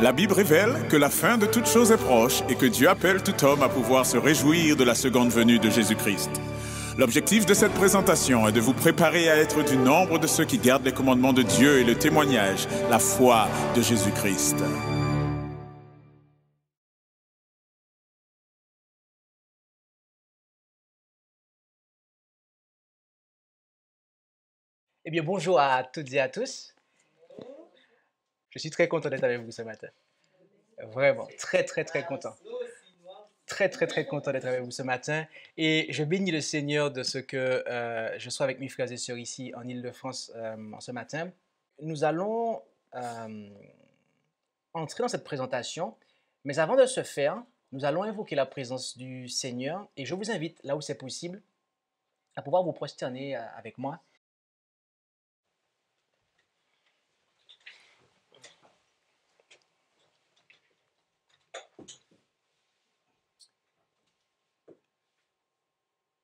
La Bible révèle que la fin de toute chose est proche et que Dieu appelle tout homme à pouvoir se réjouir de la seconde venue de Jésus-Christ. L'objectif de cette présentation est de vous préparer à être du nombre de ceux qui gardent les commandements de Dieu et le témoignage, la foi de Jésus-Christ. Eh bien, bonjour à toutes et à tous. Je suis très content d'être avec vous ce matin. Vraiment, très content. Très content d'être avec vous ce matin. Et je bénis le Seigneur de ce que je sois avec mes frères et sœurs ici en Île-de-France ce matin. Nous allons entrer dans cette présentation. Mais avant de ce faire, nous allons invoquer la présence du Seigneur. Et je vous invite, là où c'est possible, à pouvoir vous prosterner avec moi.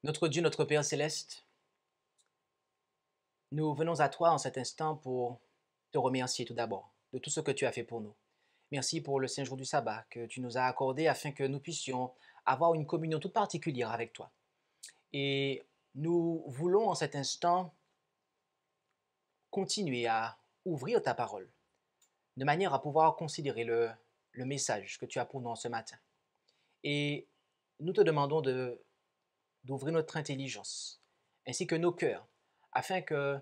Notre Dieu, notre Père céleste, nous venons à toi en cet instant pour te remercier tout d'abord de tout ce que tu as fait pour nous. Merci pour le saint jour du sabbat que tu nous as accordé afin que nous puissions avoir une communion toute particulière avec toi. Et nous voulons en cet instant continuer à ouvrir ta parole de manière à pouvoir considérer le message que tu as pour nous ce matin. Et nous te demandons d'ouvrir notre intelligence ainsi que nos cœurs afin que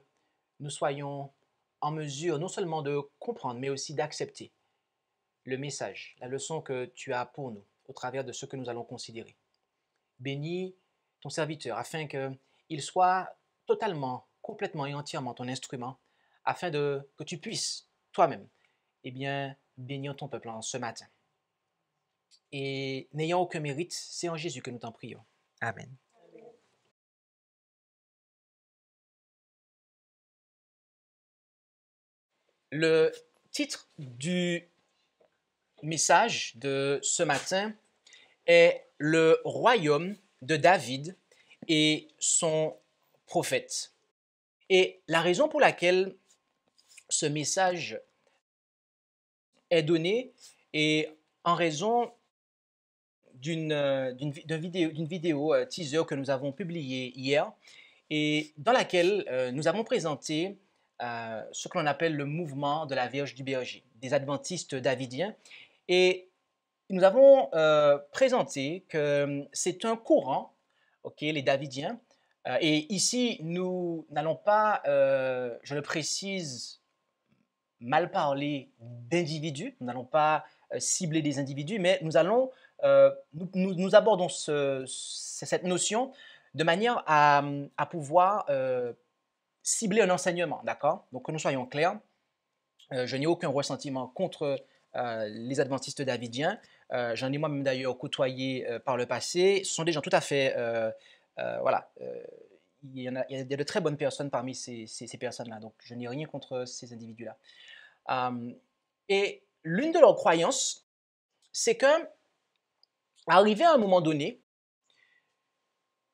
nous soyons en mesure non seulement de comprendre mais aussi d'accepter le message, la leçon que tu as pour nous au travers de ce que nous allons considérer. Bénis ton serviteur afin qu'il soit totalement, complètement et entièrement ton instrument afin que tu puisses toi-même bénir ton peuple en ce matin. Et n'ayant aucun mérite, c'est en Jésus que nous t'en prions. Amen. Le titre du message de ce matin est « Le royaume de David et son prophète ». Et la raison pour laquelle ce message est donné est en raison d'une vidéo teaser que nous avons publiée hier et dans laquelle nous avons présenté ce que l'on appelle le mouvement de la Vierge du Berger, des adventistes davidiens. Et nous avons présenté que c'est un courant, les davidiens. Et ici, nous n'allons pas, je le précise, mal parler d'individus. Nous n'allons pas cibler des individus, mais nous allons, nous abordons cette notion de manière à pouvoir cibler un enseignement, d'accord? Donc, que nous soyons clairs, je n'ai aucun ressentiment contre les adventistes davidiens. J'en ai moi-même d'ailleurs côtoyé par le passé. Ce sont des gens tout à fait, il y a de très bonnes personnes parmi ces personnes-là. Donc, je n'ai rien contre ces individus-là. Et l'une de leurs croyances, c'est que, arrivé à un moment donné,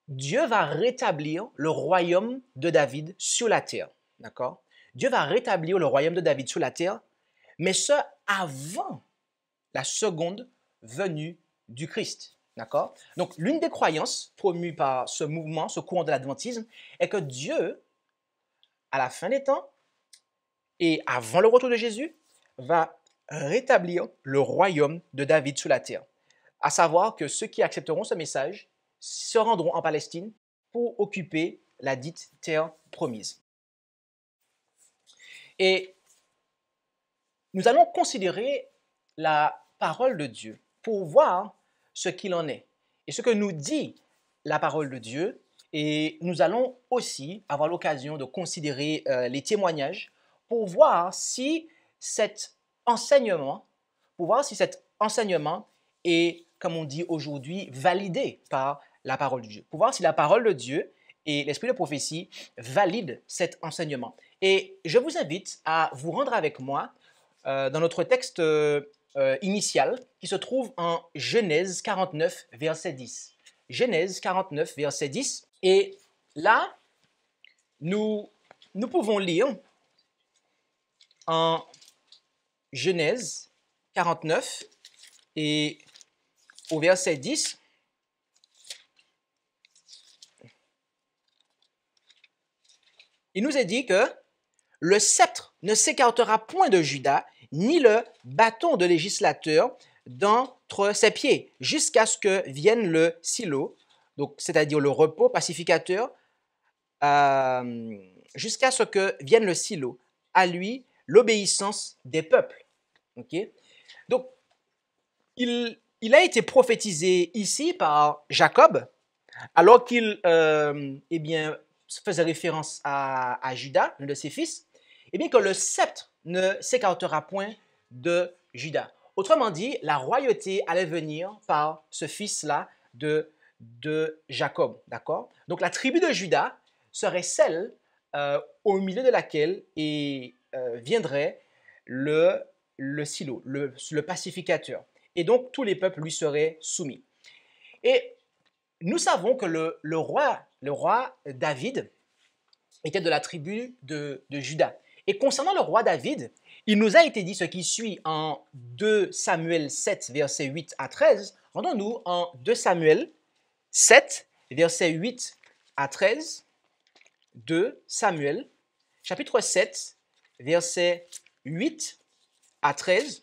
Dieu va rétablir le royaume de David sur la terre. D'accord? Dieu va rétablir le royaume de David sur la terre, mais ce avant la seconde venue du Christ. D'accord? Donc, l'une des croyances promues par ce mouvement, ce courant de l'adventisme, est que Dieu, à la fin des temps et avant le retour de Jésus, va rétablir le royaume de David sur la terre. À savoir que ceux qui accepteront ce message se rendront en Palestine pour occuper la dite terre promise. Et nous allons considérer la parole de Dieu pour voir ce qu'il en est et ce que nous dit la parole de Dieu. Et nous allons aussi avoir l'occasion de considérer les témoignages pour voir si cet enseignement est, comme on dit aujourd'hui, validé par la parole de Dieu. Pour voir si la parole de Dieu et l'esprit de prophétie valident cet enseignement. Et je vous invite à vous rendre avec moi dans notre texte initial qui se trouve en Genèse 49, verset 10. Genèse 49, verset 10. Et là, nous pouvons lire en Genèse 49 et au verset 10, il nous est dit que le sceptre ne s'écartera point de Juda, ni le bâton de législateur d'entre ses pieds, jusqu'à ce que vienne le silo, donc c'est-à-dire le repos pacificateur, jusqu'à ce que vienne le silo, à lui l'obéissance des peuples. Okay? Donc, il a été prophétisé ici par Jacob, alors qu'il faisait référence à Juda, l'un de ses fils, et bien que le sceptre ne s'écartera point de Juda. Autrement dit, la royauté allait venir par ce fils-là de Jacob, d'accord? Donc la tribu de Juda serait celle au milieu de laquelle viendrait le silo, le pacificateur. Et donc tous les peuples lui seraient soumis. Et nous savons que le roi David était de la tribu de Juda. Et concernant le roi David, il nous a été dit ce qui suit en 2 Samuel 7, versets 8 à 13. Rendons-nous en 2 Samuel 7, versets 8 à 13. 2 Samuel, chapitre 7, versets 8 à 13.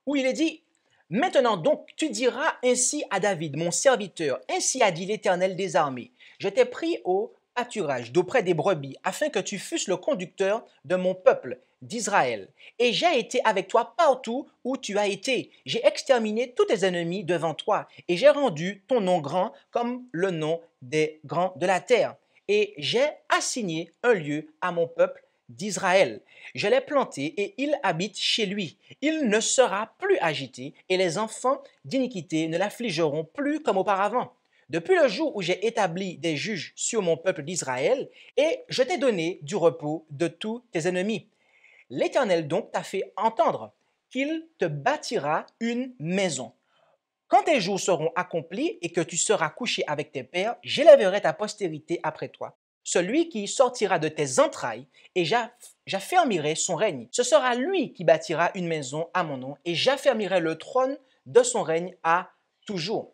Où il est dit: Maintenant donc, tu diras ainsi à David, mon serviteur, ainsi a dit l'Éternel des armées, je t'ai pris au pâturage d'auprès des brebis, afin que tu fusses le conducteur de mon peuple, d'Israël. Et j'ai été avec toi partout où tu as été. J'ai exterminé tous tes ennemis devant toi, et j'ai rendu ton nom grand comme le nom des grands de la terre. Et j'ai assigné un lieu à mon peuple d'Israël. Je l'ai planté et il habite chez lui. Il ne sera plus agité et les enfants d'iniquité ne l'affligeront plus comme auparavant. Depuis le jour où j'ai établi des juges sur mon peuple d'Israël et je t'ai donné du repos de tous tes ennemis. L'Éternel donc t'a fait entendre qu'il te bâtira une maison. Quand tes jours seront accomplis et que tu seras couché avec tes pères, j'élèverai ta postérité après toi. Celui qui sortira de tes entrailles, et j'affermirai son règne. Ce sera lui qui bâtira une maison à mon nom, et j'affermirai le trône de son règne à toujours.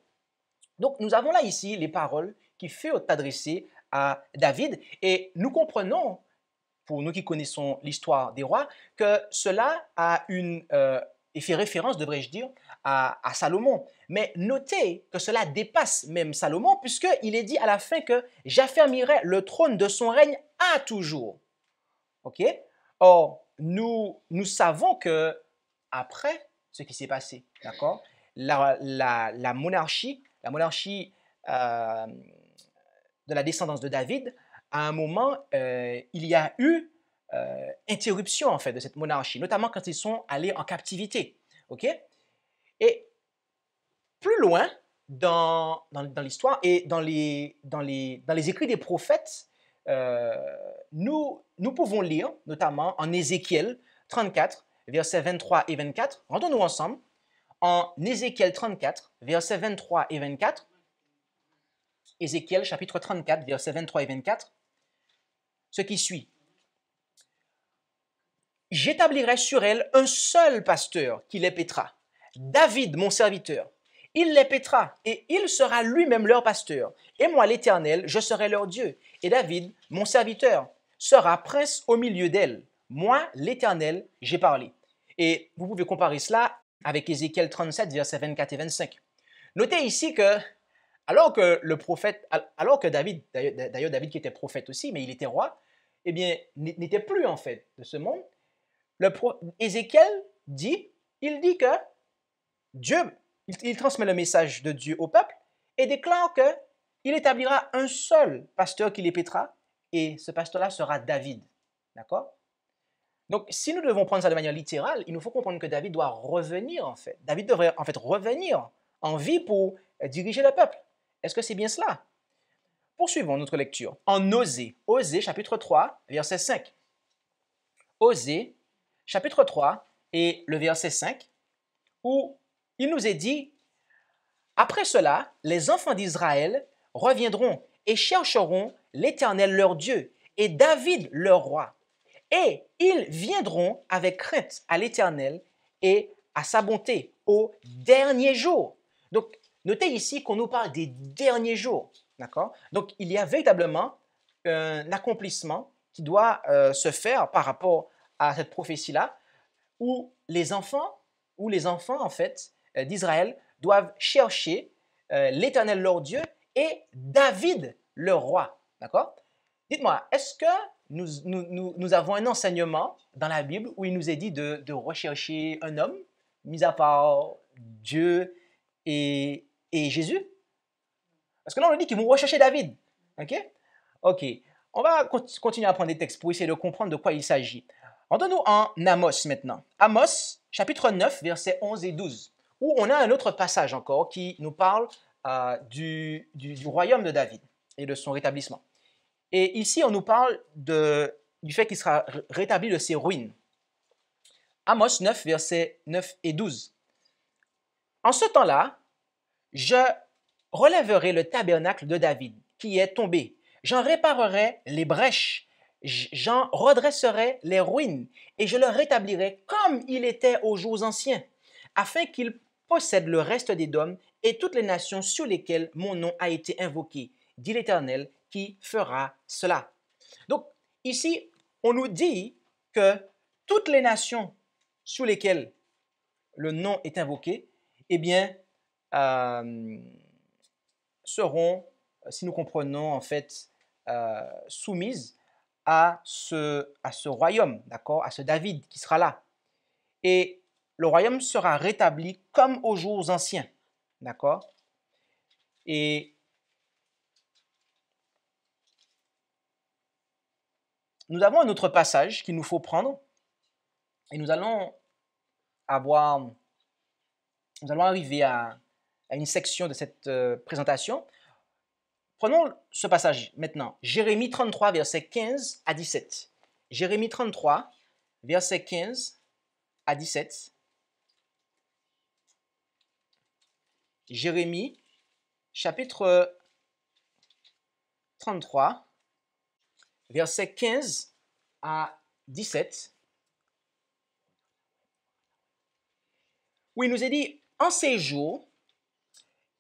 Donc nous avons là ici les paroles qui furent adressées à David, et nous comprenons, pour nous qui connaissons l'histoire des rois, que cela a et fait référence, devrais-je dire, à Salomon. Mais notez que cela dépasse même Salomon, puisqu'il est dit à la fin que j'affermirai le trône de son règne à toujours. Ok? Or, nous savons que après ce qui s'est passé, d'accord, la monarchie de la descendance de David, à un moment, il y a eu interruption en fait de cette monarchie, notamment quand ils sont allés en captivité. Ok? Et plus loin dans l'histoire et dans les écrits des prophètes, nous pouvons lire, notamment en Ézéchiel 34, versets 23 et 24. Rendons-nous ensemble en Ézéchiel 34, versets 23 et 24. Ézéchiel chapitre 34, versets 23 et 24. Ce qui suit. J'établirai sur elle un seul pasteur qui les paîtra, David mon serviteur. Il les paîtra et il sera lui-même leur pasteur. Et moi, l'Éternel, je serai leur Dieu. Et David, mon serviteur, sera prince au milieu d'elle. Moi, l'Éternel, j'ai parlé. Et vous pouvez comparer cela avec Ézéchiel 37, versets 24 et 25. Notez ici que, alors que David, d'ailleurs David qui était prophète aussi, mais il était roi, eh bien, n'était plus en fait de ce monde, Ézéchiel dit que Dieu, il transmet le message de Dieu au peuple et déclare qu'il établira un seul pasteur qui les paîtra et ce pasteur-là sera David. D'accord? Donc, si nous devons prendre ça de manière littérale, il nous faut comprendre que David doit revenir en fait. David devrait en fait revenir en vie pour diriger le peuple. Est-ce que c'est bien cela? Poursuivons notre lecture. En Osée, chapitre 3, verset 5. Osée, chapitre 3 et le verset 5, où il nous est dit, après cela, les enfants d'Israël reviendront et chercheront l'Éternel leur Dieu et David leur roi. Et ils viendront avec crainte à l'Éternel et à sa bonté au dernier jour. Donc, notez ici qu'on nous parle des derniers jours. D'accord? Donc, il y a véritablement un accomplissement qui doit se faire par rapport à cette prophétie-là, où les enfants en fait d'Israël doivent chercher l'Éternel leur Dieu et David leur roi. D'accord? Dites-moi, est-ce que nous avons un enseignement dans la Bible où il nous est dit de rechercher un homme, mis à part Dieu et Jésus? Parce que là, on nous dit qu'ils vont rechercher David. OK? OK. On va continuer à prendre des textes pour essayer de comprendre de quoi il s'agit. Rendons-nous en Amos maintenant. Amos, chapitre 9, versets 11 et 12, où on a un autre passage encore qui nous parle du royaume de David et de son rétablissement. Et ici, on nous parle du fait qu'il sera rétabli de ses ruines. Amos 9, versets 9 et 12. En ce temps-là, je relèverai le tabernacle de David qui est tombé. J'en réparerai les brèches, j'en redresserai les ruines et je le rétablirai comme il était aux jours anciens, afin qu'il possède le reste des dômes et toutes les nations sur lesquelles mon nom a été invoqué, dit l'Éternel, qui fera cela. Donc, ici, on nous dit que toutes les nations sur lesquelles le nom est invoqué, eh bien, seront, si nous comprenons, en fait, soumises à ce royaume, d'accord, à ce David qui sera là. Et le royaume sera rétabli comme aux jours anciens, d'accord? Et nous avons un autre passage qu'il nous faut prendre et nous allons arriver à une section de cette présentation. Prenons ce passage maintenant. Jérémie 33, versets 15 à 17. Jérémie 33, versets 15 à 17. Jérémie, chapitre 33, versets 15 à 17. Où il nous est dit, en ces jours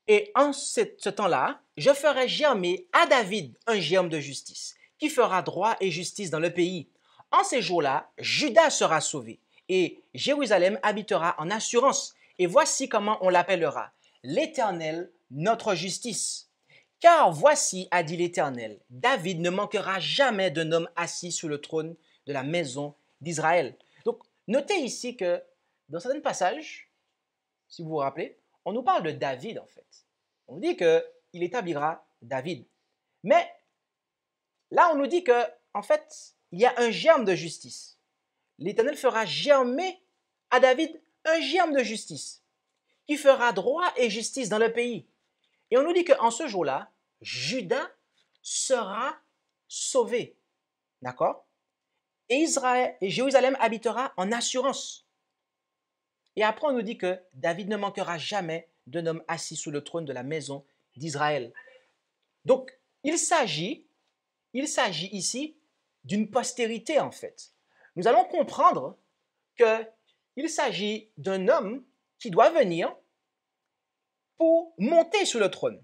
et en ce temps-là, je ferai germer à David un germe de justice, qui fera droit et justice dans le pays. En ces jours-là, Juda sera sauvé, et Jérusalem habitera en assurance. Et voici comment on l'appellera, l'Éternel, notre justice. Car voici, a dit l'Éternel, David ne manquera jamais d'un homme assis sur le trône de la maison d'Israël. Donc, notez ici que dans certains passages, si vous vous rappelez, on nous parle de David en fait. On nous dit qu'il établira David. Mais là, on nous dit que en fait, il y a un germe de justice. L'Éternel fera germer à David un germe de justice qui fera droit et justice dans le pays. Et on nous dit qu'en ce jour-là, Juda sera sauvé. D'accord? Et Israël et Jérusalem habitera en assurance. Et après, on nous dit que David ne manquera jamais d'un homme assis sous le trône de la maison d'Israël. Donc, il s'agit ici d'une postérité, en fait. Nous allons comprendre qu'il s'agit d'un homme qui doit venir pour monter sur le trône.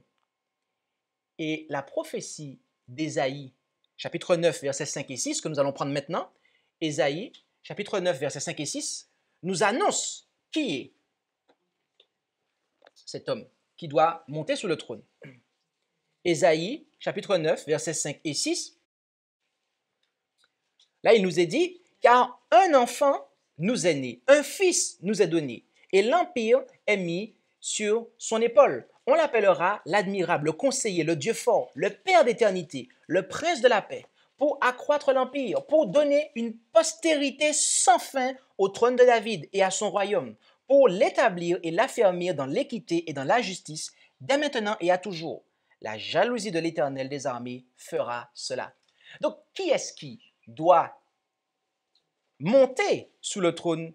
Et la prophétie d'Ésaïe, chapitre 9, versets 5 et 6, que nous allons prendre maintenant, Ésaïe, chapitre 9, versets 5 et 6, nous annonce qui est cet homme qui doit monter sur le trône. Ésaïe, chapitre 9, versets 5 et 6. Là, il nous est dit, car un enfant nous est né, un fils nous est donné, et l'empire est mis sur son épaule. On l'appellera l'admirable, le conseiller, le Dieu fort, le Père d'éternité, le prince de la paix, pour accroître l'empire, pour donner une postérité sans fin au trône de David et à son royaume, pour l'établir et l'affermir dans l'équité et dans la justice, dès maintenant et à toujours. La jalousie de l'Éternel des armées fera cela. Donc, qui est-ce qui doit monter sous le trône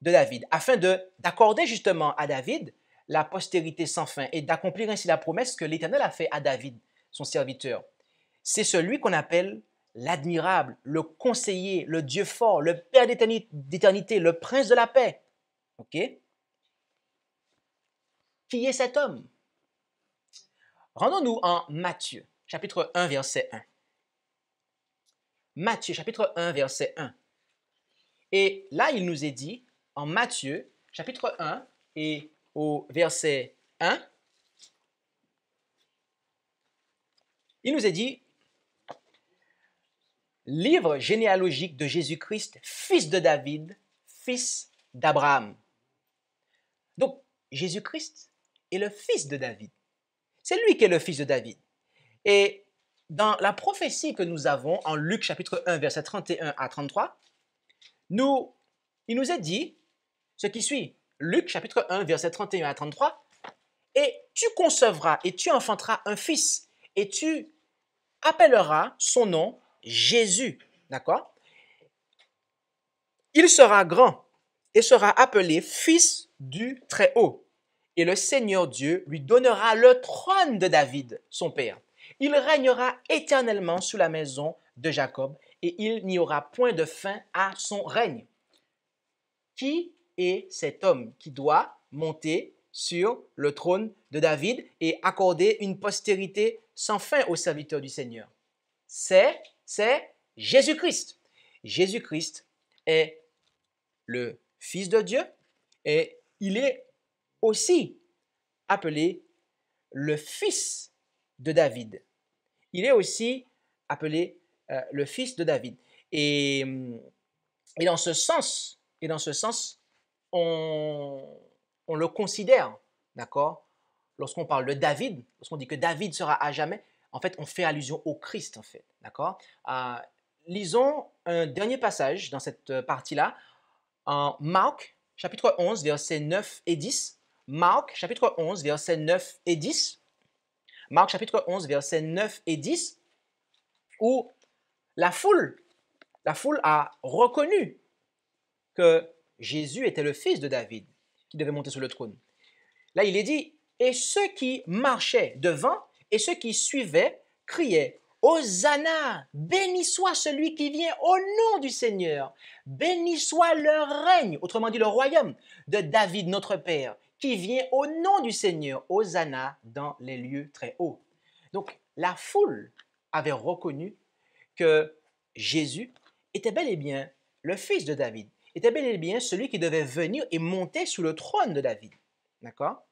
de David afin d'accorder justement à David la postérité sans fin et d'accomplir ainsi la promesse que l'Éternel a faite à David, son serviteur? c'est celui qu'on appelle l'admirable, le conseiller, le Dieu fort, le Père d'éternité, le prince de la paix. OK? Qui est cet homme? Rendons-nous en Matthieu, chapitre 1, verset 1. Matthieu, chapitre 1, verset 1. Et là, il nous est dit, en Matthieu, chapitre 1, et au verset 1, il nous est dit, livre généalogique de Jésus-Christ, fils de David, fils d'Abraham. Donc, Jésus-Christ est le fils de David. C'est lui qui est le fils de David. Et dans la prophétie que nous avons en Luc chapitre 1, verset 31 à 33, il nous est dit ce qui suit. Luc chapitre 1, verset 31 à 33, « Et tu concevras et tu enfanteras un fils, et tu appelleras son nom Jésus. » D'accord? « Il sera grand et sera appelé fils du Très-Haut. Et le Seigneur Dieu lui donnera le trône de David, son père. Il régnera éternellement sous la maison de Jacob, et il n'y aura point de fin à son règne. » Qui est cet homme qui doit monter sur le trône de David et accorder une postérité sans fin aux serviteurs du Seigneur? C'est Jésus-Christ. Jésus-Christ est le Fils de Dieu et il est aussi appelé le Fils de David. Il est aussi appelé le Fils de David. Et dans ce sens, on le considère, d'accord? Lorsqu'on parle de David, lorsqu'on dit que David sera à jamais, en fait, on fait allusion au Christ, en fait, d'accord? Lisons un dernier passage dans cette partie-là, en Marc, chapitre 11, versets 9 et 10. Marc, chapitre 11, versets 9 et 10. Marc, chapitre 11, versets 9 et 10, où la foule a reconnu que Jésus était le fils de David qui devait monter sur le trône. Là, il est dit, et ceux qui marchaient devant et ceux qui suivaient criaient, Hosanna, béni soit celui qui vient au nom du Seigneur, béni soit le règne, autrement dit le royaume de David notre Père, qui vient au nom du Seigneur, Hosanna dans les lieux très hauts. Donc, la foule avait reconnu que Jésus était bel et bien le fils de David, était bel et bien celui qui devait venir et monter sur le trône de David. D'accord?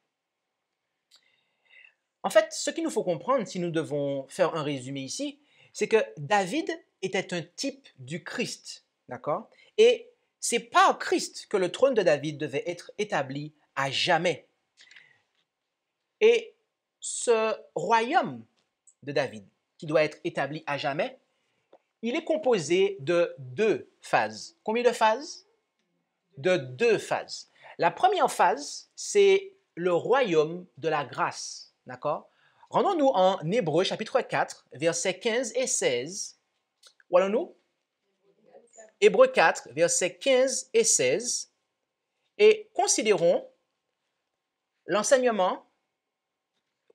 En fait, ce qu'il nous faut comprendre, si nous devons faire un résumé ici, c'est que David était un type du Christ. D'accord? Et c'est par Christ que le trône de David devait être établi à jamais. Et ce royaume de David, qui doit être établi à jamais, il est composé de 2 phases. Combien de phases? De 2 phases. La première phase, c'est le royaume de la grâce. D'accord? Rendons-nous en Hébreux chapitre 4, versets 15 et 16. Où allons-nous? Hébreux 4, versets 15 et 16. Et considérons l'enseignement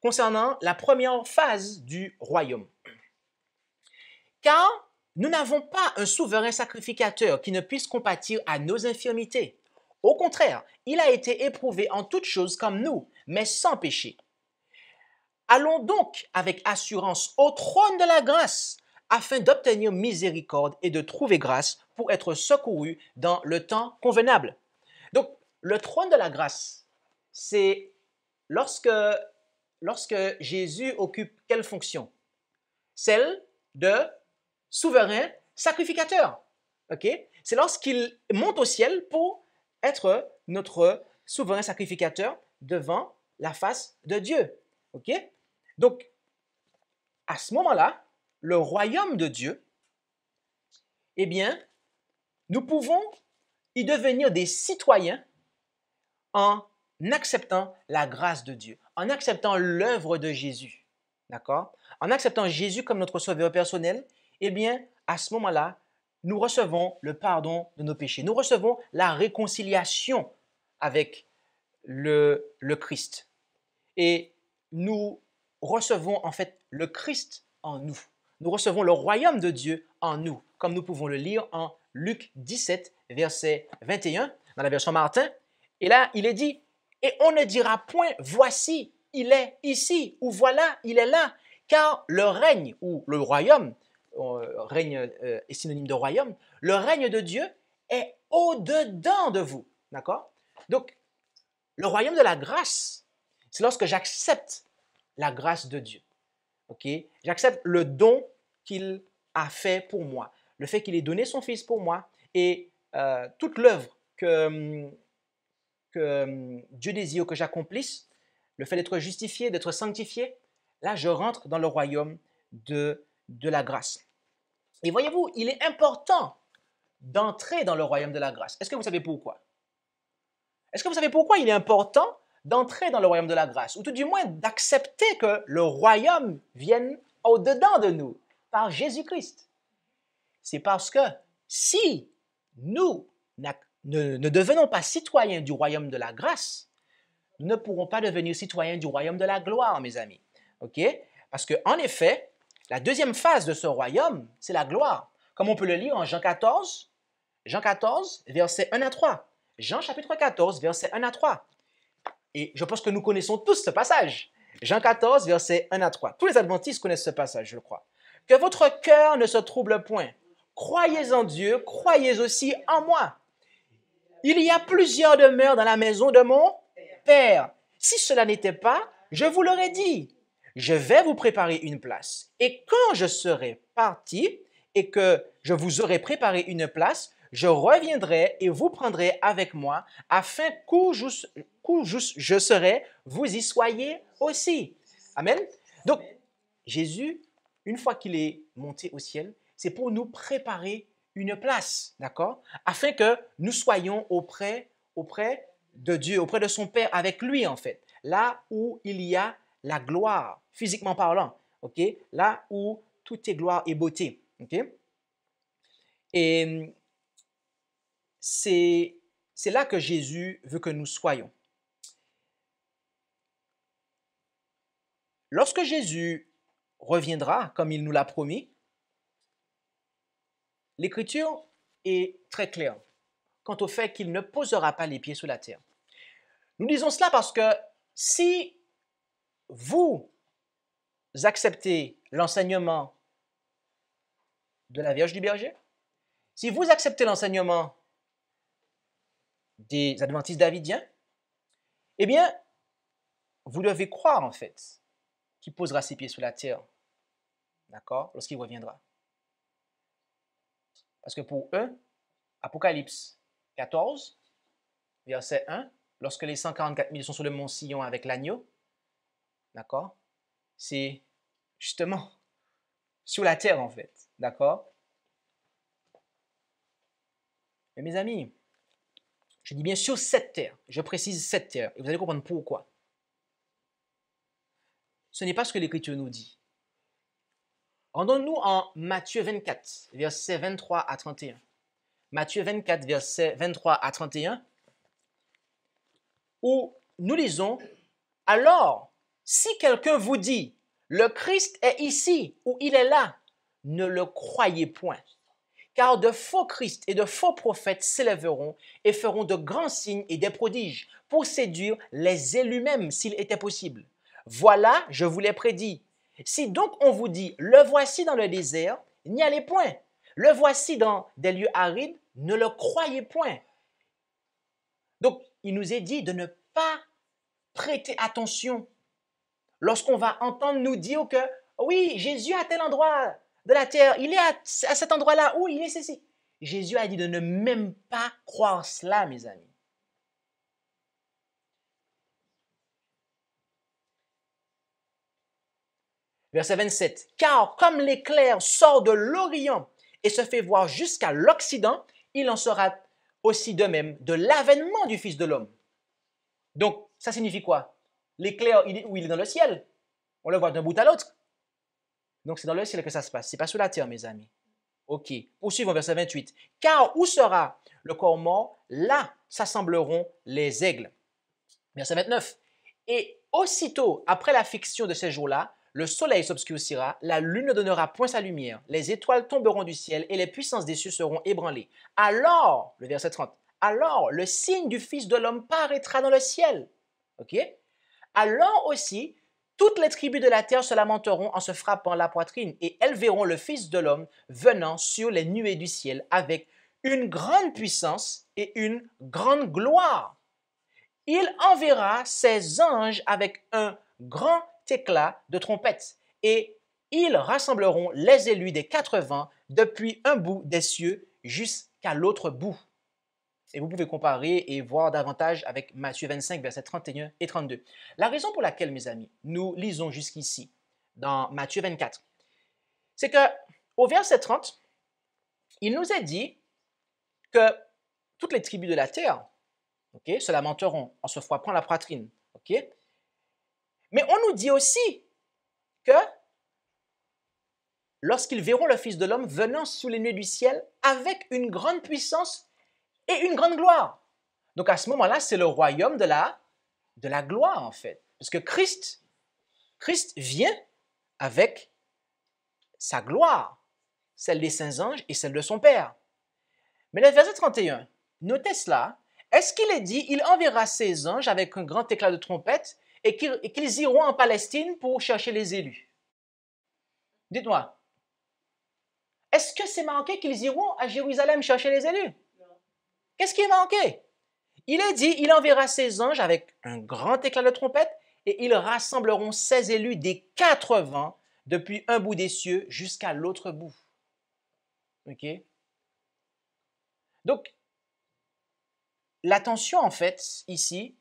concernant la première phase du royaume. Car nous n'avons pas un souverain sacrificateur qui ne puisse compatir à nos infirmités. Au contraire, il a été éprouvé en toutes choses comme nous, mais sans péché. Allons donc avec assurance au trône de la grâce, afin d'obtenir miséricorde et de trouver grâce pour être secouru dans le temps convenable. Donc, le trône de la grâce, c'est lorsque Jésus occupe quelle fonction? Celle de souverain sacrificateur. Okay? C'est lorsqu'il monte au ciel pour être notre souverain sacrificateur devant la face de Dieu. Okay? Donc, à ce moment-là, le royaume de Dieu, eh bien, nous pouvons y devenir des citoyens en acceptant la grâce de Dieu, en acceptant l'œuvre de Jésus, d'accord? En acceptant Jésus comme notre sauveur personnel, eh bien, à ce moment-là, nous recevons le pardon de nos péchés. Nous recevons la réconciliation avec le Christ. Et nous recevons en fait le Christ en nous. nous recevons le royaume de Dieu en nous, comme nous pouvons le lire en Luc 17, verset 21, dans la version Martin. Et là, il est dit, « Et on ne dira point, voici, il est ici, ou voilà, il est là, car le règne, ou le royaume, règne est synonyme de royaume, le règne de Dieu est au-dedans de vous. » D'accord? Donc, le royaume de la grâce, c'est lorsque j'accepte la grâce de Dieu. Ok? J'accepte le don qu'il a fait pour moi, le fait qu'il ait donné son Fils pour moi et toute l'œuvre que Dieu désire que j'accomplisse, le fait d'être justifié, d'être sanctifié, là, je rentre dans le royaume de la grâce. Et voyez-vous, il est important d'entrer dans le royaume de la grâce. Est-ce que vous savez pourquoi? Est-ce que vous savez pourquoi il est important d'entrer dans le royaume de la grâce, ou tout du moins d'accepter que le royaume vienne au-dedans de nous, par Jésus-Christ? C'est parce que si nous ne devenons pas citoyens du royaume de la grâce, nous ne pourrons pas devenir citoyens du royaume de la gloire, mes amis. OK? Parce qu'en effet, la deuxième phase de ce royaume, c'est la gloire. Comme on peut le lire en Jean 14, versets 1 à 3. Jean chapitre 14, versets 1 à 3. Et je pense que nous connaissons tous ce passage. Jean 14, versets 1 à 3. Tous les adventistes connaissent ce passage, je crois. « Que votre cœur ne se trouble point. Croyez en Dieu, croyez aussi en moi. Il y a plusieurs demeures dans la maison de mon Père. Si cela n'était pas, je vous l'aurais dit. Je vais vous préparer une place. Et quand je serai parti et que je vous aurai préparé une place, je reviendrai et vous prendrai avec moi, afin qu'où je serai, vous y soyez aussi. » Amen. Donc, Jésus, une fois qu'il est monté au ciel, c'est pour nous préparer une place, d'accord? Afin que nous soyons auprès de Dieu, auprès de son Père, avec lui en fait. Là où il y a la gloire, physiquement parlant, ok? Là où tout est gloire et beauté, ok? Et c'est là que Jésus veut que nous soyons. Lorsque Jésus reviendra, comme il nous l'a promis, l'Écriture est très claire quant au fait qu'il ne posera pas les pieds sur la terre. Nous disons cela parce que si vous acceptez l'enseignement de la Vierge du Berger, si vous acceptez l'enseignement des adventistes davidiens, eh bien, vous devez croire en fait qu'il posera ses pieds sur la terre, d'accord, lorsqu'il reviendra. Parce que pour eux, Apocalypse 14, verset 1, lorsque les 144 000 sont sur le mont Sion avec l'agneau, d'accord, c'est justement sur la terre en fait, d'accord. Mais mes amis, je dis bien sur cette terre, je précise cette terre, et vous allez comprendre pourquoi. Ce n'est pas ce que l'Écriture nous dit. Rendons-nous en Matthieu 24, versets 23 à 31. Matthieu 24, versets 23 à 31, où nous lisons, « Alors, si quelqu'un vous dit, le Christ est ici ou il est là, ne le croyez point. Car de faux Christ et de faux prophètes s'élèveront et feront de grands signes et des prodiges pour séduire les élus même s'il était possible. Voilà, je vous l'ai prédit. Si donc on vous dit, le voici dans le désert, n'y allez point. Le voici dans des lieux arides, ne le croyez point. » Donc, il nous est dit de ne pas prêter attention lorsqu'on va entendre nous dire que oui, Jésus à tel endroit de la terre, il est à cet endroit-là, où il est ceci. Jésus a dit de ne même pas croire cela, mes amis. Verset 27. « Car comme l'éclair sort de l'Orient et se fait voir jusqu'à l'Occident, il en sera aussi de même de l'avènement du Fils de l'homme. » Donc, ça signifie quoi? L'éclair, il est dans le ciel. On le voit d'un bout à l'autre. Donc, c'est dans le ciel que ça se passe. Ce n'est pas sur la terre, mes amis. OK. Poursuivons, verset 28. « Car où sera le corps mort? Là s'assembleront les aigles. » Verset 29. « Et aussitôt, après la fiction de ces jours-là, le soleil s'obscurcira, la lune ne donnera point sa lumière, les étoiles tomberont du ciel et les puissances des cieux seront ébranlées. Alors, le verset 30, alors le signe du Fils de l'homme paraîtra dans le ciel. OK? Alors aussi, toutes les tribus de la terre se lamenteront en se frappant la poitrine et elles verront le Fils de l'homme venant sur les nuées du ciel avec une grande puissance et une grande gloire. Il enverra ses anges avec un grand éclat de trompette et ils rassembleront les élus des 4 vents depuis un bout des cieux jusqu'à l'autre bout. Et vous pouvez comparer et voir davantage avec Matthieu 25, versets 31 et 32. La raison pour laquelle, mes amis, nous lisons jusqu'ici, dans Matthieu 24, c'est que au verset 30, il nous est dit que toutes les tribus de la terre, se lamenteront en se frappant la poitrine. Mais on nous dit aussi que lorsqu'ils verront le Fils de l'homme venant sous les nuées du ciel avec une grande puissance et une grande gloire. Donc à ce moment-là, c'est le royaume de la gloire en fait. Parce que Christ vient avec sa gloire, celle des saints anges et celle de son Père. Mais le verset 31, notez cela, est-ce qu'il est dit, il enverra ses anges avec un grand éclat de trompette et qu'ils iront en Palestine pour chercher les élus? Dites-moi, est-ce que c'est marqué qu'ils iront à Jérusalem chercher les élus? Qu'est-ce qui est marqué? Il est dit, il enverra ses anges avec un grand éclat de trompette et ils rassembleront ses élus des 4 vents depuis un bout des cieux jusqu'à l'autre bout. OK? Donc, l'attention en fait ici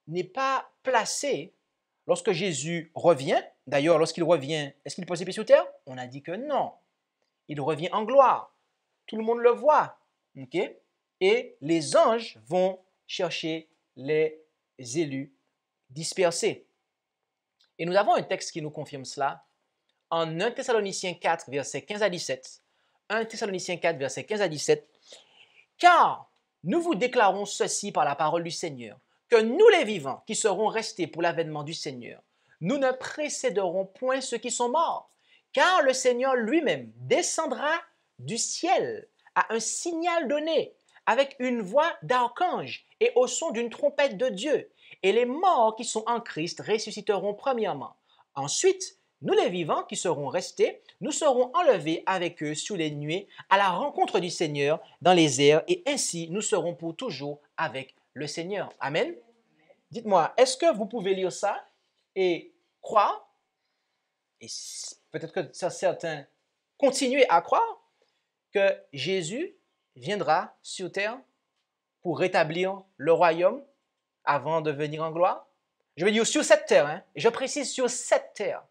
n'est pas placée lorsque Jésus revient. D'ailleurs, lorsqu'il revient, est-ce qu'il pose ses pieds sur terre? On a dit que non. Il revient en gloire. Tout le monde le voit. OK? Et les anges vont chercher les élus dispersés. Et nous avons un texte qui nous confirme cela en 1 Thessaloniciens 4, versets 15 à 17. 1 Thessaloniciens 4, versets 15 à 17. Car nous vous déclarons ceci par la parole du Seigneur, que nous les vivants qui serons restés pour l'avènement du Seigneur, nous ne précéderons point ceux qui sont morts, car le Seigneur lui-même descendra du ciel à un signal donné, avec une voix d'archange et au son d'une trompette de Dieu. Et les morts qui sont en Christ ressusciteront premièrement. Ensuite, nous les vivants qui serons restés, nous serons enlevés avec eux sous les nuées à la rencontre du Seigneur dans les airs, et ainsi nous serons pour toujours avec le Seigneur. Amen. Dites-moi, est-ce que vous pouvez lire ça et croire, et peut-être que certains continuent à croire, que Jésus viendra sur terre pour rétablir le royaume avant de venir en gloire? Je veux dire sur cette terre, hein? Et je précise sur cette terre.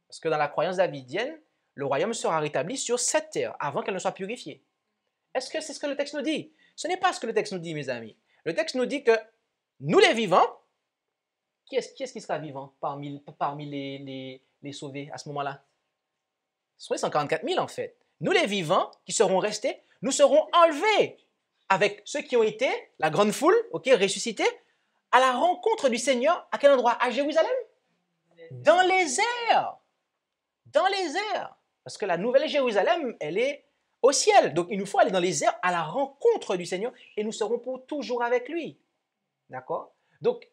Parce que dans la croyance davidienne, le royaume sera rétabli sur cette terre avant qu'elle ne soit purifiée. Est-ce que c'est ce que le texte nous dit? Ce n'est pas ce que le texte nous dit, mes amis. Le texte nous dit que nous les vivants, qui est-ce qui sera vivant parmi les sauvés à ce moment-là? Ce sont les 144 000 en fait. Nous les vivants qui seront restés, nous serons enlevés avec ceux qui ont été, la grande foule, ressuscités, à la rencontre du Seigneur. À quel endroit? À Jérusalem? Dans les airs. Dans les airs. Parce que la nouvelle Jérusalem, elle est au ciel. Donc, il nous faut aller dans les airs à la rencontre du Seigneur et nous serons pour toujours avec lui. D'accord? Donc,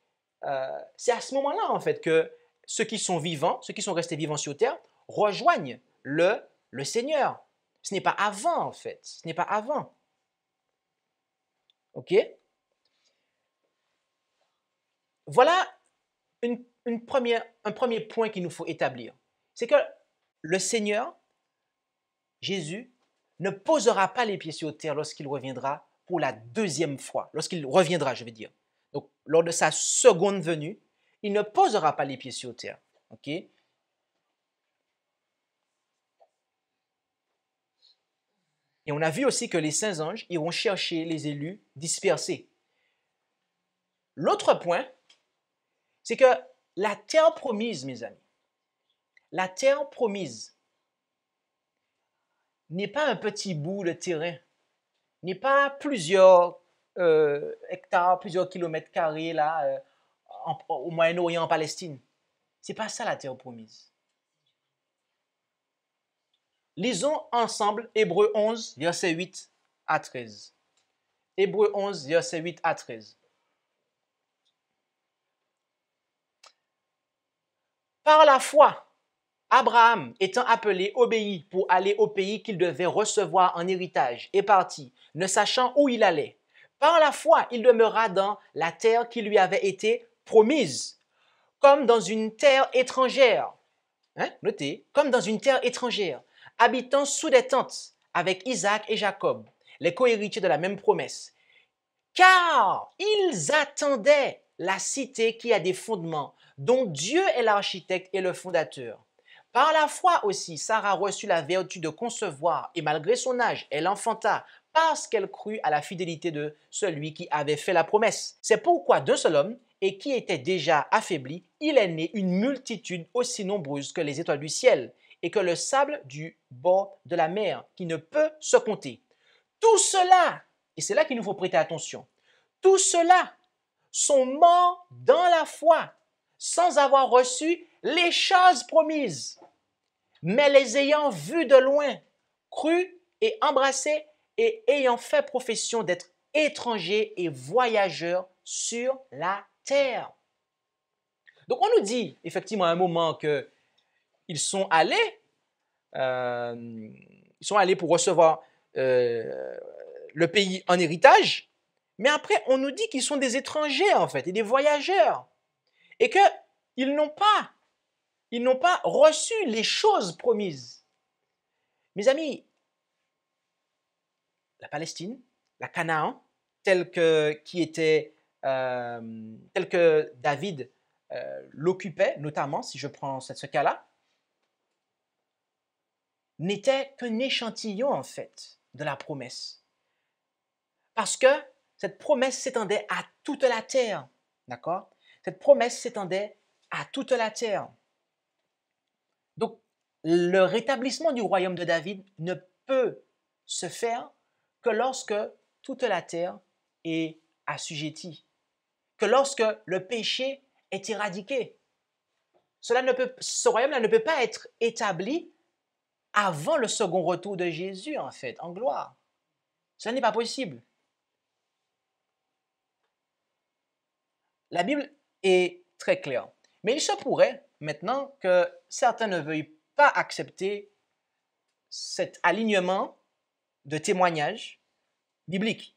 c'est à ce moment-là, en fait, que ceux qui sont vivants, ceux qui sont restés vivants sur terre, rejoignent le Seigneur. Ce n'est pas avant, en fait. Ce n'est pas avant. OK? Voilà un premier point qu'il nous faut établir. C'est que le Seigneur, Jésus, ne posera pas les pieds sur terre lorsqu'il reviendra pour la deuxième fois. Lorsqu'il reviendra, je veux dire. Donc, lors de sa seconde venue, il ne posera pas les pieds sur terre. OK? Et on a vu aussi que les saints anges iront chercher les élus dispersés. L'autre point, c'est que la terre promise, mes amis, la terre promise n'est pas un petit bout de terrain, n'est pas plusieurs hectares, plusieurs kilomètres carrés là, au Moyen-Orient, en Palestine. Ce n'est pas ça la terre promise. Lisons ensemble Hébreux 11, versets 8 à 13. Hébreux 11, versets 8 à 13. Par la foi, Abraham, étant appelé, obéit pour aller au pays qu'il devait recevoir en héritage, et partit, ne sachant où il allait. Par la foi, il demeura dans la terre qui lui avait été promise, comme dans une terre étrangère. Notez, comme dans une terre étrangère, habitant sous des tentes avec Isaac et Jacob, les cohéritiers de la même promesse. Car ils attendaient la cité qui a des fondements, dont Dieu est l'architecte et le fondateur. Par la foi aussi, Sarah reçut la vertu de concevoir, et malgré son âge, elle enfanta, parce qu'elle crut à la fidélité de celui qui avait fait la promesse. C'est pourquoi d'un seul homme, et qui était déjà affaibli, il est né une multitude aussi nombreuse que les étoiles du ciel, et que le sable du bord de la mer, qui ne peut se compter. Tout cela, et c'est là qu'il nous faut prêter attention, tout cela sont morts dans la foi, sans avoir reçu les choses promises, mais les ayant vues de loin, cru et embrassés, et ayant fait profession d'être étrangers et voyageurs sur la terre. Donc on nous dit effectivement à un moment qu'ils sont allés pour recevoir le pays en héritage, mais après on nous dit qu'ils sont des étrangers en fait et des voyageurs et qu'ils n'ont pas reçu les choses promises. Mes amis, la Palestine, la Canaan, tel que David l'occupait, notamment si je prends ce cas-là, n'était qu'un échantillon en fait de la promesse. Parce que cette promesse s'étendait à toute la terre, d'accord? Cette promesse s'étendait à toute la terre. Donc, le rétablissement du royaume de David ne peut se faire que lorsque toute la terre est assujettie, que lorsque le péché est éradiqué. Ce royaume-là ne peut pas être établi avant le second retour de Jésus, en fait, en gloire. Ce n'est pas possible. La Bible est très claire. Mais il se pourrait maintenant que certains ne veuillent pas accepter cet alignement de témoignages bibliques.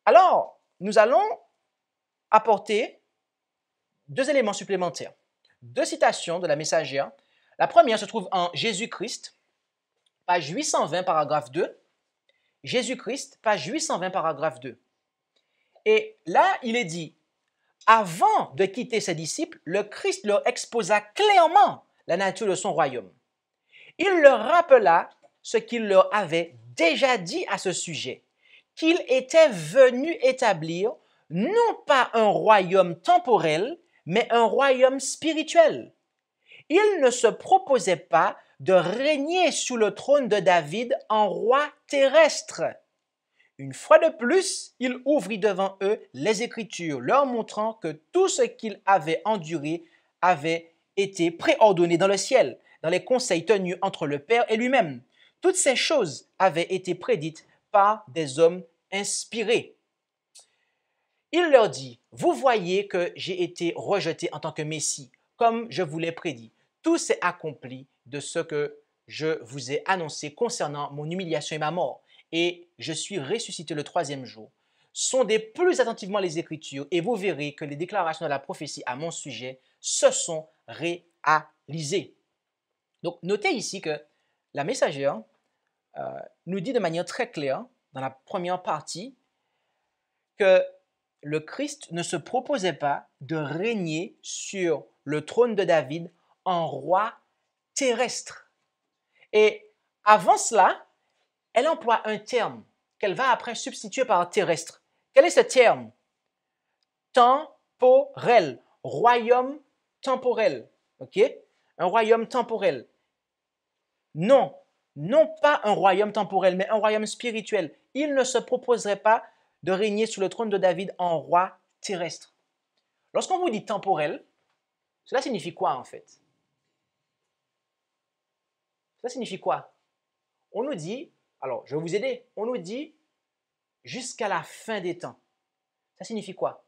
Alors, nous allons apporter 2 éléments supplémentaires. 2 citations de la Messagère. La première se trouve en Jésus-Christ, page 820, paragraphe 2. Jésus-Christ, page 820, paragraphe 2. Et là, il est dit, avant de quitter ses disciples, le Christ leur exposa clairement la nature de son royaume. Il leur rappela ce qu'il leur avait déjà dit à ce sujet, qu'il était venu établir non pas un royaume temporel, mais un royaume spirituel. Il ne se proposait pas de régner sous le trône de David en roi terrestre. Une fois de plus, il ouvrit devant eux les Écritures, leur montrant que tout ce qu'il avait enduré avait été préordonné dans le ciel, dans les conseils tenus entre le Père et lui-même. Toutes ces choses avaient été prédites par des hommes inspirés. Il leur dit, « Vous voyez que j'ai été rejeté en tant que Messie, comme je vous l'ai prédit. Tout s'est accompli de ce que je vous ai annoncé concernant mon humiliation et ma mort. Et je suis ressuscité le 3e jour. Sondez plus attentivement les Écritures et vous verrez que les déclarations de la prophétie à mon sujet se sont réalisées. » Donc, notez ici que la Messagère nous dit de manière très claire, dans la première partie, que le Christ ne se proposait pas de régner sur le trône de David en roi terrestre. Et avant cela, elle emploie un terme qu'elle va après substituer par terrestre. Quel est ce terme? Temporel, royaume temporel. Ok? Un royaume temporel. Non, non pas un royaume temporel, mais un royaume spirituel. Il ne se proposerait pas de régner sur le trône de David en roi terrestre. Lorsqu'on vous dit temporel, Cela signifie quoi en fait? Cela signifie quoi? On nous dit, alors je vais vous aider, on nous dit jusqu'à la fin des temps. Ça signifie quoi?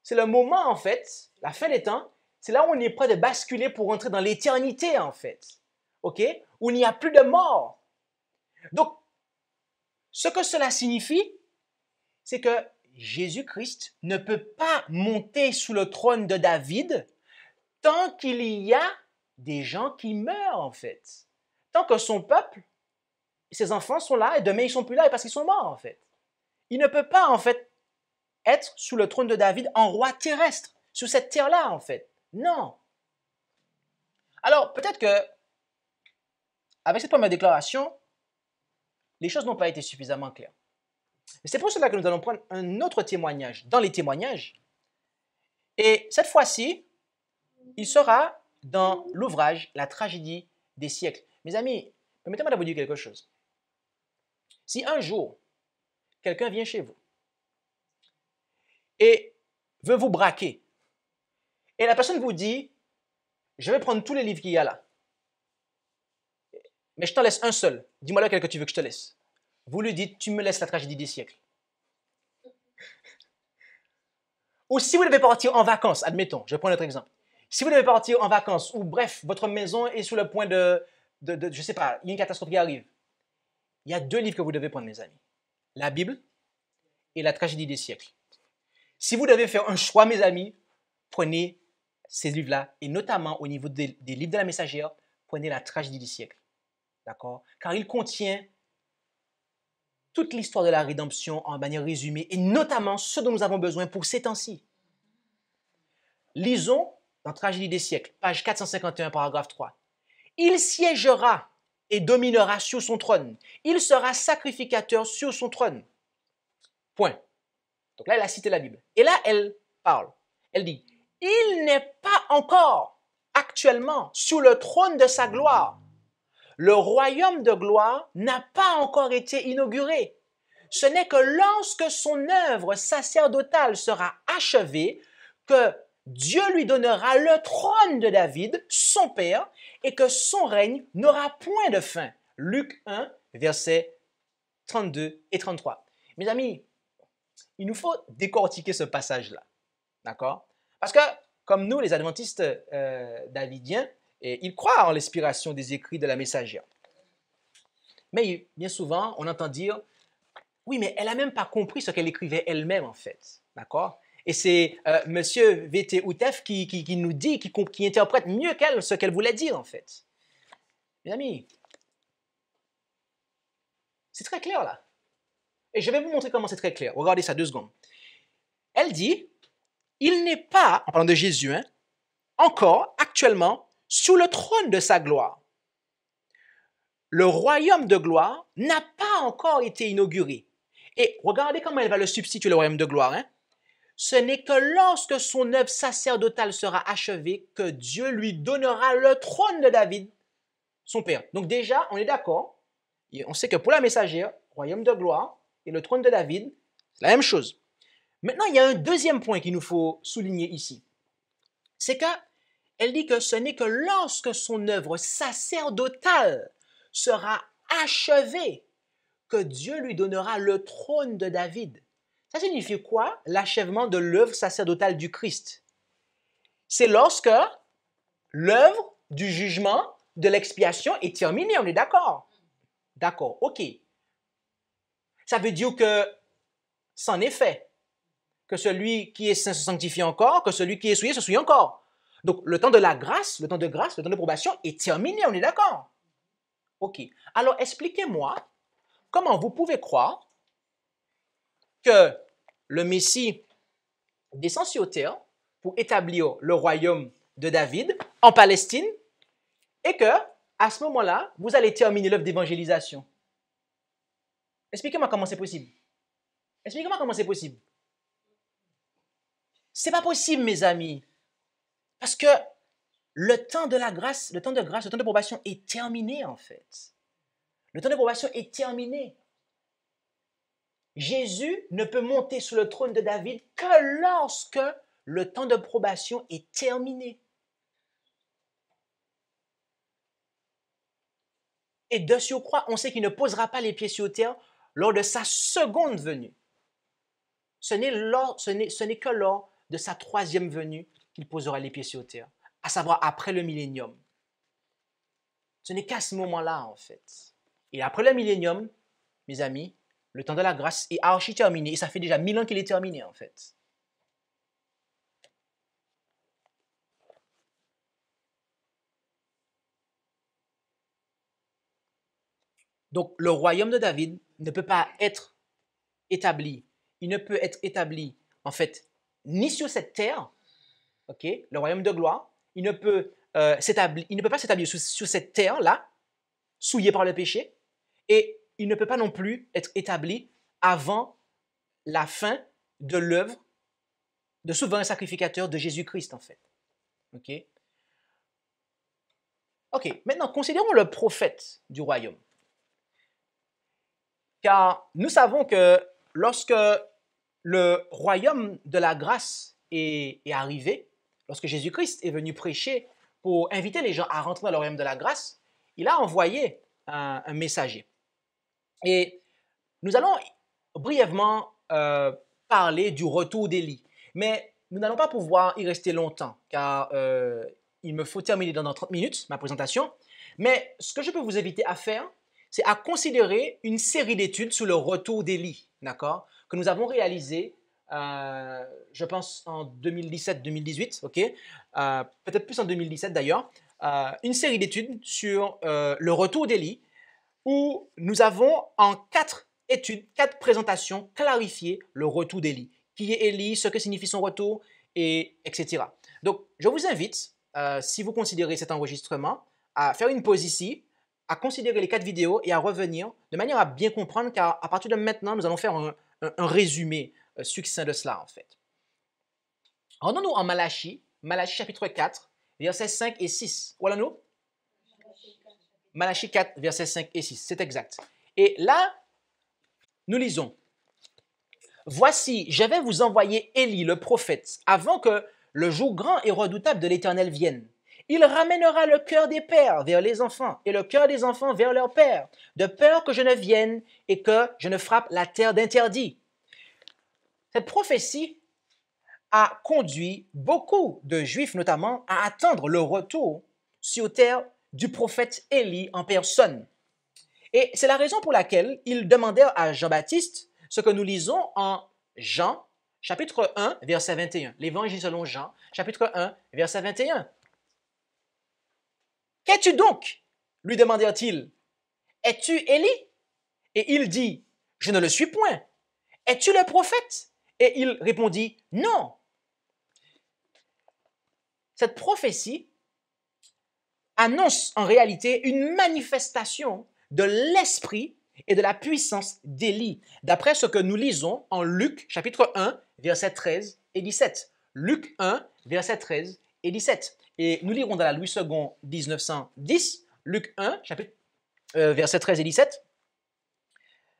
C'est le moment en fait, la fin des temps, c'est là où on est prêt de basculer pour entrer dans l'éternité en fait. OK? Où il n'y a plus de mort. Donc, ce que cela signifie, c'est que Jésus-Christ ne peut pas monter sous le trône de David tant qu'il y a des gens qui meurent en fait. Tant que son peuple, ses enfants sont là et demain ils sont plus là parce qu'ils sont morts en fait. Il ne peut pas en fait être sous le trône de David en roi terrestre, sur cette terre-là en fait. Non. Alors peut-être que avec cette première déclaration, les choses n'ont pas été suffisamment claires. C'est pour cela que nous allons prendre un autre témoignage dans les témoignages. Et cette fois-ci, il sera dans l'ouvrage La tragédie des siècles. Mes amis, permettez-moi de vous dire quelque chose. Si un jour, quelqu'un vient chez vous et veut vous braquer, et la personne vous dit, je vais prendre tous les livres qu'il y a là, mais je t'en laisse un seul, dis-moi lequel que tu veux que je te laisse. Vous lui dites, tu me laisses La tragédie des siècles. Ou si vous devez partir en vacances, admettons, je vais prendre notre exemple. Si vous devez partir en vacances, ou bref, votre maison est sur le point je ne sais pas, il y a une catastrophe qui arrive. Il y a 2 livres que vous devez prendre, mes amis. La Bible et La tragédie des siècles. Si vous devez faire un choix, mes amis, prenez ces livres-là, et notamment au niveau des livres de la Messagère, prenez La tragédie des siècles. D'accord? Car il contient toute l'histoire de la rédemption en manière résumée, et notamment ce dont nous avons besoin pour ces temps-ci. Lisons dans Tragédie des siècles, page 451, paragraphe 3. Il siégera et dominera sur son trône. Il sera sacrificateur sur son trône. Point. Donc là, elle a cité la Bible. Et là, elle parle. Elle dit, il n'est pas encore actuellement sur le trône de sa gloire. Le royaume de gloire n'a pas encore été inauguré. Ce n'est que lorsque son œuvre sacerdotale sera achevée que Dieu lui donnera le trône de David, son père, et que son règne n'aura point de fin. Luc 1, versets 32 et 33. Mes amis, il nous faut décortiquer ce passage-là. D'accord? Parce que, comme nous, les adventistes davidiens, ils croient en l'inspiration des écrits de la Messagère. Mais bien souvent, on entend dire, oui, mais elle n'a même pas compris ce qu'elle écrivait elle-même, en fait. D'accord? Et c'est M. V.T. Outef qui nous dit, qui interprète mieux qu'elle ce qu'elle voulait dire, en fait. Mes amis, c'est très clair, là. Et je vais vous montrer comment c'est très clair. Regardez ça 2 secondes. Elle dit, il n'est pas, en parlant de Jésus, encore, actuellement, sous le trône de sa gloire. Le royaume de gloire n'a pas encore été inauguré. Et regardez comment elle va le substituer, le royaume de gloire. Ce n'est que lorsque son œuvre sacerdotale sera achevée que Dieu lui donnera le trône de David, son père. Donc déjà, on est d'accord. On sait que pour la messagère, royaume de gloire et le trône de David, c'est la même chose. Maintenant, il y a un deuxième point qu'il nous faut souligner ici. C'est qu'elle dit que ce n'est que lorsque son œuvre sacerdotale sera achevée que Dieu lui donnera le trône de David. Ça signifie quoi, l'achèvement de l'œuvre sacerdotale du Christ? C'est lorsque l'œuvre du jugement, de l'expiation est terminée, on est d'accord? D'accord, ok. Ça veut dire que c'en est fait. Que celui qui est saint se sanctifie encore, que celui qui est souillé se souille encore. Donc, le temps de la grâce, le temps de probation est terminé, on est d'accord? Ok. Alors, expliquez-moi comment vous pouvez croire que le Messie descend sur terre pour établir le royaume de David en Palestine et que, à ce moment-là, vous allez terminer l'œuvre d'évangélisation. Expliquez-moi comment c'est possible. Expliquez-moi comment c'est possible. C'est pas possible, mes amis. Parce que le temps de la grâce, le temps de grâce, le temps de probation est terminé, en fait. Le temps de probation est terminé. Jésus ne peut monter sur le trône de David que lorsque le temps de probation est terminé. Et de surcroît, on sait qu'il ne posera pas les pieds sur terre lors de sa seconde venue. Ce n'est que lors de sa troisième venue qu'il posera les pieds sur terre, à savoir après le millénium. Ce n'est qu'à ce moment-là, en fait. Et après le millénium, mes amis, le temps de la grâce est archi terminé. Et ça fait déjà 1000 ans qu'il est terminé, en fait. Donc, le royaume de David ne peut pas être établi. Il ne peut être établi, en fait, ni sur cette terre, ok, le royaume de gloire, il ne peut pas s'établir sur cette terre-là, souillée par le péché, et il ne peut pas non plus être établi avant la fin de l'œuvre de souverain sacrificateur de Jésus-Christ, en fait. Ok. Ok, maintenant, considérons le prophète du royaume. Car nous savons que lorsque le royaume de la grâce est arrivé, lorsque Jésus-Christ est venu prêcher pour inviter les gens à rentrer dans le royaume de la grâce, il a envoyé un messager. Et nous allons brièvement parler du retour d'Élie. Mais nous n'allons pas pouvoir y rester longtemps, car il me faut terminer dans 30 minutes ma présentation. Mais ce que je peux vous inviter à faire, c'est à considérer une série d'études sur le retour d'Élie, d'accord, que nous avons réalisé, je pense, en 2017-2018, ok, peut-être plus en 2017 d'ailleurs, une série d'études sur le retour d'Élie, où nous avons en 4 études, 4 présentations, clarifié le retour d'Élie. Qui est Élie, ce que signifie son retour, etc. Donc, je vous invite, si vous considérez cet enregistrement, à faire une pause ici, à considérer les 4 vidéos et à revenir de manière à bien comprendre, car à partir de maintenant, nous allons faire un résumé succinct de cela, en fait. Rendons-nous en Malachie, Malachie chapitre 4, versets 5 et 6. Voilà nous? Malachie 4, versets 5 et 6, c'est exact. Et là, nous lisons. Voici, je vais vous envoyer Élie le prophète, avant que le jour grand et redoutable de l'Éternel vienne. Il ramènera le cœur des pères vers les enfants et le cœur des enfants vers leurs pères, de peur que je ne vienne et que je ne frappe la terre d'interdit. Cette prophétie a conduit beaucoup de Juifs notamment à attendre le retour sur terre du prophète Élie en personne. Et c'est la raison pour laquelle ils demandèrent à Jean-Baptiste ce que nous lisons en Jean, chapitre 1, verset 21. L'évangile selon Jean, chapitre 1, verset 21. « Qu'es-tu donc » lui demandèrent-ils. « Es-tu Élie » Et il dit, « Je ne le suis point. »« Es-tu le prophète » Et il répondit, « Non. » Cette prophétie annonce en réalité une manifestation de l'esprit et de la puissance d'Élie, d'après ce que nous lisons en Luc, chapitre 1, versets 13 et 17. Luc 1, versets 13 et 17. Et nous lirons dans la Louis II 1910, Luc 1, versets 13 et 17.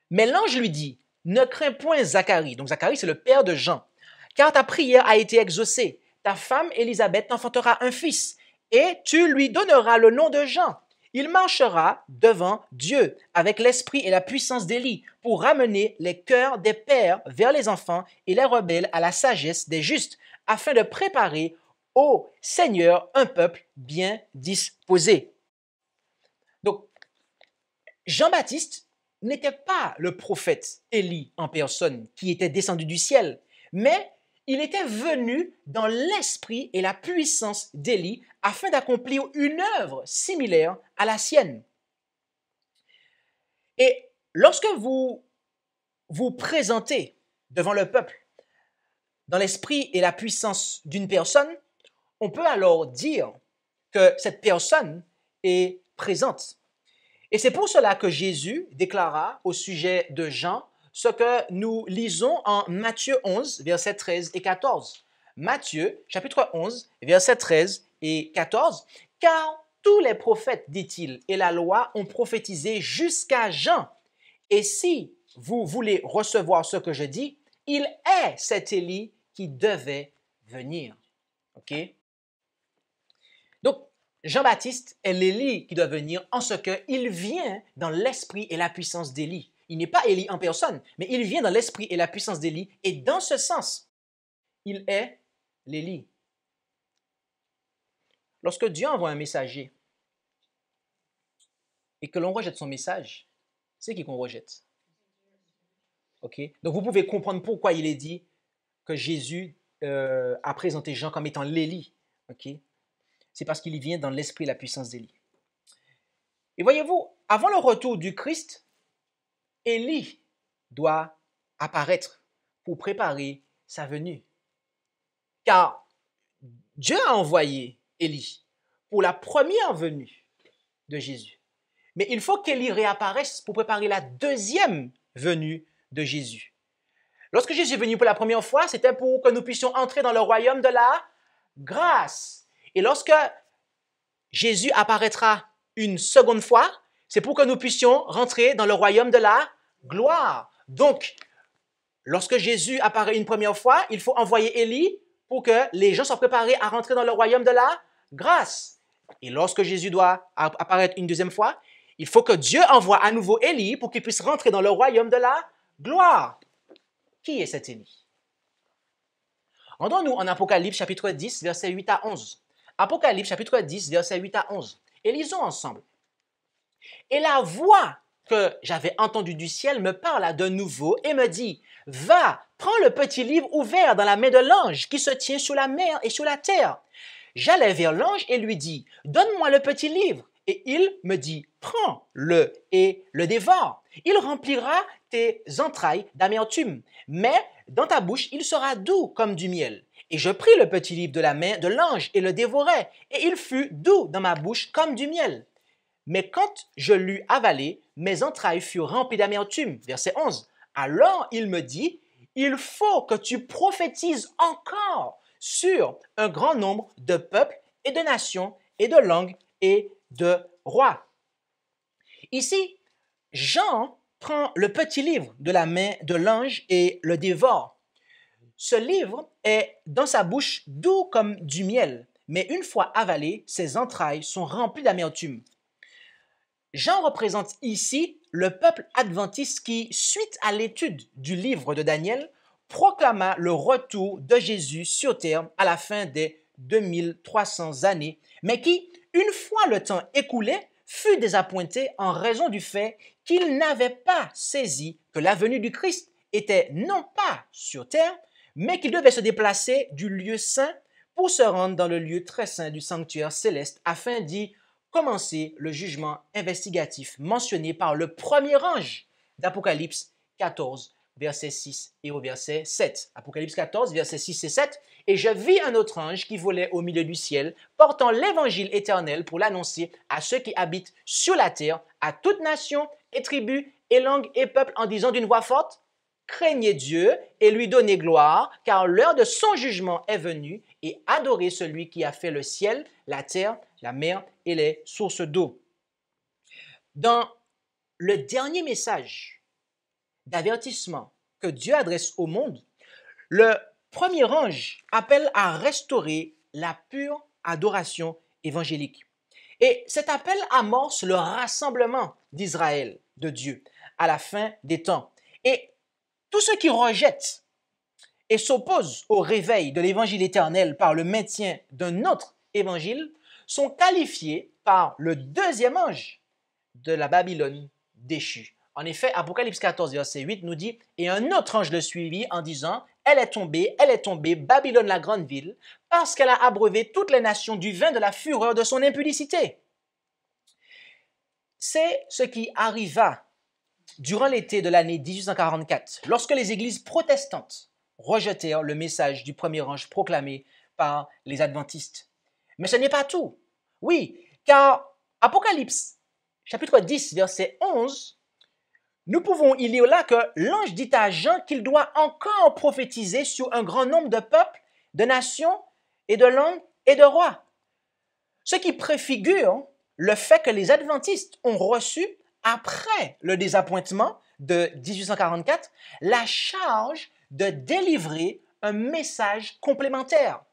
Mais l'ange lui dit, « Ne crains point Zacharie. » Donc Zacharie, c'est le père de Jean. « Car ta prière a été exaucée. Ta femme Élisabeth t'enfantera un fils, et tu lui donneras le nom de Jean. Il marchera devant Dieu avec l'esprit et la puissance d'Élie pour ramener les cœurs des pères vers les enfants et les rebelles à la sagesse des justes, afin de préparer au Seigneur un peuple bien disposé. » Donc, Jean-Baptiste n'était pas le prophète Élie en personne qui était descendu du ciel, mais il était venu dans l'esprit et la puissance d'Élie afin d'accomplir une œuvre similaire à la sienne. Et lorsque vous vous présentez devant le peuple dans l'esprit et la puissance d'une personne, on peut alors dire que cette personne est présente. Et c'est pour cela que Jésus déclara au sujet de Jean ce que nous lisons en Matthieu 11, versets 13 et 14. Matthieu, chapitre 11, versets 13 et 14. « Car tous les prophètes, dit-il, et la loi ont prophétisé jusqu'à Jean. Et si vous voulez recevoir ce que je dis, il est cet Élie qui devait venir. » Ok? Donc, Jean-Baptiste est l'Élie qui doit venir en ce qu'il vient dans l'esprit et la puissance d'Élie. Il n'est pas Élie en personne, mais il vient dans l'esprit et la puissance d'Élie. Et dans ce sens, il est l'Élie. Lorsque Dieu envoie un messager et que l'on rejette son message, c'est qui qu'on rejette. Ok? Donc vous pouvez comprendre pourquoi il est dit que Jésus a présenté Jean comme étant l'Élie. Ok? C'est parce qu'il y vient dans l'esprit et la puissance d'Élie. Et voyez-vous, avant le retour du Christ, Élie doit apparaître pour préparer sa venue. Car Dieu a envoyé Élie pour la première venue de Jésus. Mais il faut qu'Élie réapparaisse pour préparer la deuxième venue de Jésus. Lorsque Jésus est venu pour la première fois, c'était pour que nous puissions entrer dans le royaume de la grâce. Et lorsque Jésus apparaîtra une seconde fois, c'est pour que nous puissions rentrer dans le royaume de la gloire. Donc, lorsque Jésus apparaît une première fois, il faut envoyer Élie pour que les gens soient préparés à rentrer dans le royaume de la grâce. Et lorsque Jésus doit apparaître une deuxième fois, il faut que Dieu envoie à nouveau Élie pour qu'il puisse rentrer dans le royaume de la gloire. Qui est cet Élie? Rendons-nous en Apocalypse chapitre 10, versets 8 à 11. Apocalypse chapitre 10, versets 8 à 11. Et lisons ensemble. Et la voix que j'avais entendue du ciel me parla de nouveau et me dit, « Va, prends le petit livre ouvert dans la main de l'ange qui se tient sur la mer et sur la terre. » J'allai vers l'ange et lui dis, « Donne-moi le petit livre. » Et il me dit, « Prends-le et le dévore. Il remplira tes entrailles d'amertume, mais dans ta bouche il sera doux comme du miel. » Et je pris le petit livre de la main de l'ange et le dévorai, et il fut doux dans ma bouche comme du miel. Mais quand je l'eus avalé, mes entrailles furent remplies d'amertume. Verset 11. Alors il me dit, « Il faut que tu prophétises encore sur un grand nombre de peuples et de nations et de langues et de rois. » Ici, Jean prend le petit livre de la main de l'ange et le dévore. Ce livre est dans sa bouche doux comme du miel, mais une fois avalé, ses entrailles sont remplies d'amertume. Jean représente ici le peuple adventiste qui, suite à l'étude du livre de Daniel, proclama le retour de Jésus sur terre à la fin des 2300 années, mais qui, une fois le temps écoulé, fut désappointé en raison du fait qu'il n'avait pas saisi que la venue du Christ était non pas sur terre, mais qu'il devait se déplacer du lieu saint pour se rendre dans le lieu très saint du sanctuaire céleste afin d'y commencer le jugement investigatif mentionné par le premier ange d'Apocalypse 14, verset 6 et au verset 7. Apocalypse 14, verset 6 et 7. « Et je vis un autre ange qui volait au milieu du ciel, portant l'évangile éternel pour l'annoncer à ceux qui habitent sur la terre, à toute nation et tribu et langue et peuple, en disant d'une voix forte, « Craignez Dieu et lui donnez gloire, car l'heure de son jugement est venue, et adorez celui qui a fait le ciel, la terre, la mer et les sources d'eau. » Dans le dernier message d'avertissement que Dieu adresse au monde, le premier ange appelle à restaurer la pure adoration évangélique. Et cet appel amorce le rassemblement d'Israël, de Dieu, à la fin des temps. Et tous ceux qui rejettent et s'opposent au réveil de l'évangile éternel par le maintien d'un autre évangile sont qualifiés par le deuxième ange de la Babylone déchue. En effet, Apocalypse 14, verset 8 nous dit « Et un autre ange le suivit en disant, « Elle est tombée, Babylone la grande ville, parce qu'elle a abreuvé toutes les nations du vin de la fureur de son impudicité. » C'est ce qui arriva durant l'été de l'année 1844, lorsque les églises protestantes rejetèrent le message du premier ange proclamé par les adventistes. Mais ce n'est pas tout. Oui, car Apocalypse, chapitre 10, verset 11, nous pouvons y lire là que l'ange dit à Jean qu'il doit encore prophétiser sur un grand nombre de peuples, de nations et de langues et de rois. Ce qui préfigure le fait que les adventistes ont reçu, après le désappointement de 1844, la charge de délivrer un message complémentaire.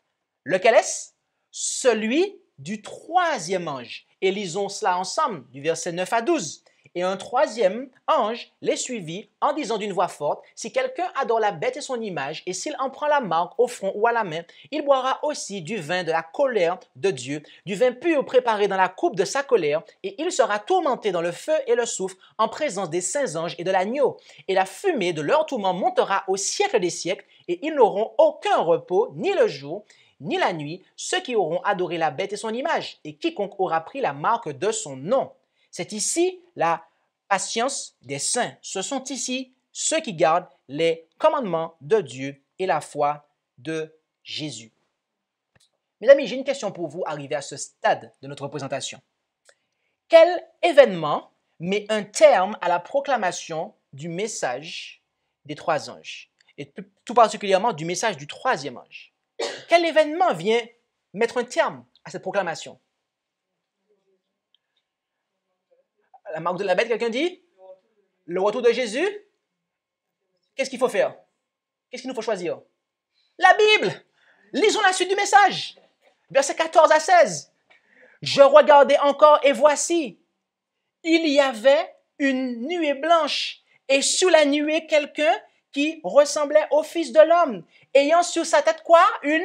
Lequel est-ce? Celui du troisième ange. Et lisons cela ensemble, du verset 9 à 12. Et un troisième ange les suivit en disant d'une voix forte, « Si quelqu'un adore la bête et son image, et s'il en prend la marque au front ou à la main, il boira aussi du vin de la colère de Dieu, du vin pur préparé dans la coupe de sa colère, et il sera tourmenté dans le feu et le soufre en présence des saints anges et de l'agneau. Et la fumée de leur tourment montera au siècle des siècles, et ils n'auront aucun repos, ni le jour, ni la nuit, ceux qui auront adoré la bête et son image, et quiconque aura pris la marque de son nom. » C'est ici la patience des saints. Ce sont ici ceux qui gardent les commandements de Dieu et la foi de Jésus. Mes amis, j'ai une question pour vous arrivé à ce stade de notre présentation. Quel événement met un terme à la proclamation du message des trois anges, et tout particulièrement du message du troisième ange? Quel événement vient mettre un terme à cette proclamation? La marque de la bête, quelqu'un dit? Le retour de Jésus? Qu'est-ce qu'il faut faire? Qu'est-ce qu'il nous faut choisir? La Bible! Lisons la suite du message. Versets 14 à 16. Je regardais encore et voici, il y avait une nuée blanche et sous la nuée quelqu'un qui ressemblait au Fils de l'homme, ayant sur sa tête quoi? Une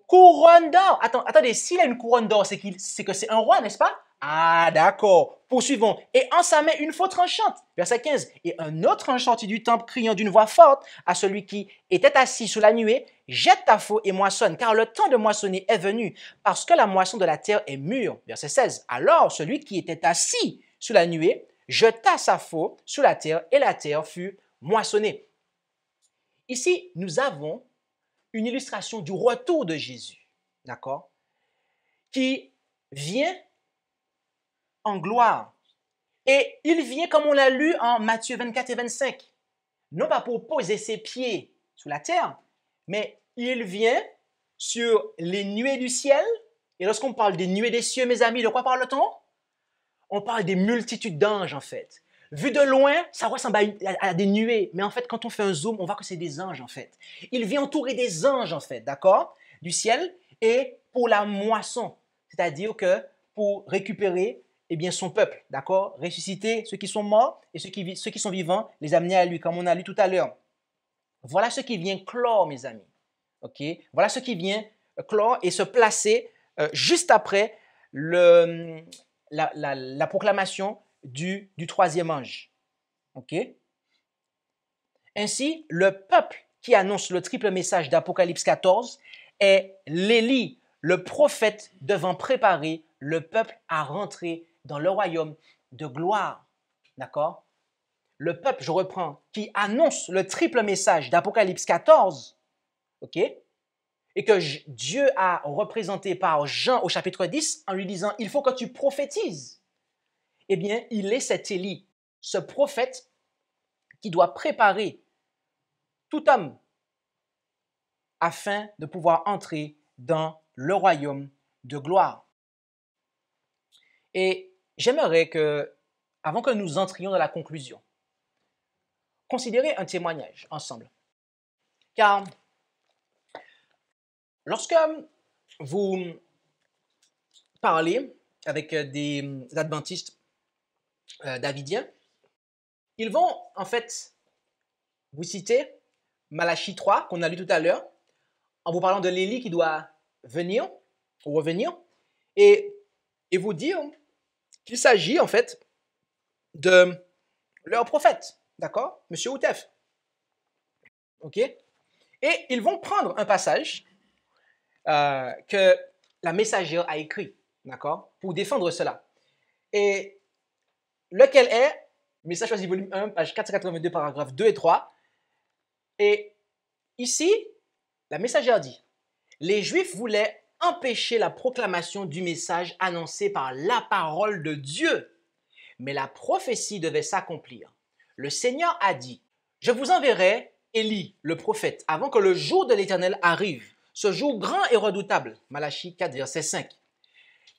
couronne d'or. Attendez, s'il a une couronne d'or, c'est que c'est un roi, n'est-ce pas? Ah, d'accord. Poursuivons. Et en sa main, une faux tranchante. Verset 15. Et un autre ange sortit du temple, criant d'une voix forte à celui qui était assis sous la nuée, « Jette ta faux et moissonne, car le temps de moissonner est venu, parce que la moisson de la terre est mûre. » Verset 16. Alors, celui qui était assis sous la nuée jeta sa faux sous la terre, et la terre fut moissonnée. Ici, nous avons une illustration du retour de Jésus, d'accord, qui vient en gloire. Et il vient, comme on l'a lu en Matthieu 24 et 25, non pas pour poser ses pieds sous la terre, mais il vient sur les nuées du ciel. Et lorsqu'on parle des nuées des cieux, mes amis, de quoi parle-t-on? On parle des multitudes d'anges, en fait. Vu de loin, ça ressemble à des nuées, mais en fait, quand on fait un zoom, on voit que c'est des anges, en fait. Il vient entourer des anges, en fait, d'accord, du ciel, et pour la moisson, c'est-à-dire que pour récupérer son peuple, d'accord, ressusciter ceux qui sont morts et ceux qui sont vivants, les amener à lui, comme on a lu tout à l'heure. Voilà ce qui vient clore, mes amis, ok? Voilà ce qui vient clore et se placer juste après la proclamation du troisième ange. Okay? Ainsi, le peuple qui annonce le triple message d'Apocalypse 14 est l'Élie, le prophète devant préparer le peuple à rentrer dans le royaume de gloire. D'accord? Le peuple, je reprends, qui annonce le triple message d'Apocalypse 14, ok? Et que Dieu a représenté par Jean au chapitre 10 en lui disant « Il faut que tu prophétises ». Eh bien, il est cet Élie, ce prophète qui doit préparer tout homme afin de pouvoir entrer dans le royaume de gloire. Et j'aimerais que, avant que nous entrions dans la conclusion, considérer un témoignage ensemble. Car lorsque vous parlez avec des adventistes davidiens, ils vont en fait vous citer Malachie 3 qu'on a lu tout à l'heure en vous parlant de l'Élie qui doit venir ou revenir et vous dire qu'il s'agit en fait de leur prophète, d'accord, Monsieur Outef. Ok? Et ils vont prendre un passage que la messagère a écrit, d'accord, pour défendre cela. Et lequel est, message choisi volume 1, page 482, paragraphes 2 et 3. Et ici, la messagère dit, les Juifs voulaient empêcher la proclamation du message annoncé par la parole de Dieu. Mais la prophétie devait s'accomplir. Le Seigneur a dit, je vous enverrai Élie, le prophète, avant que le jour de l'Éternel arrive, ce jour grand et redoutable. Malachie 4, verset 5.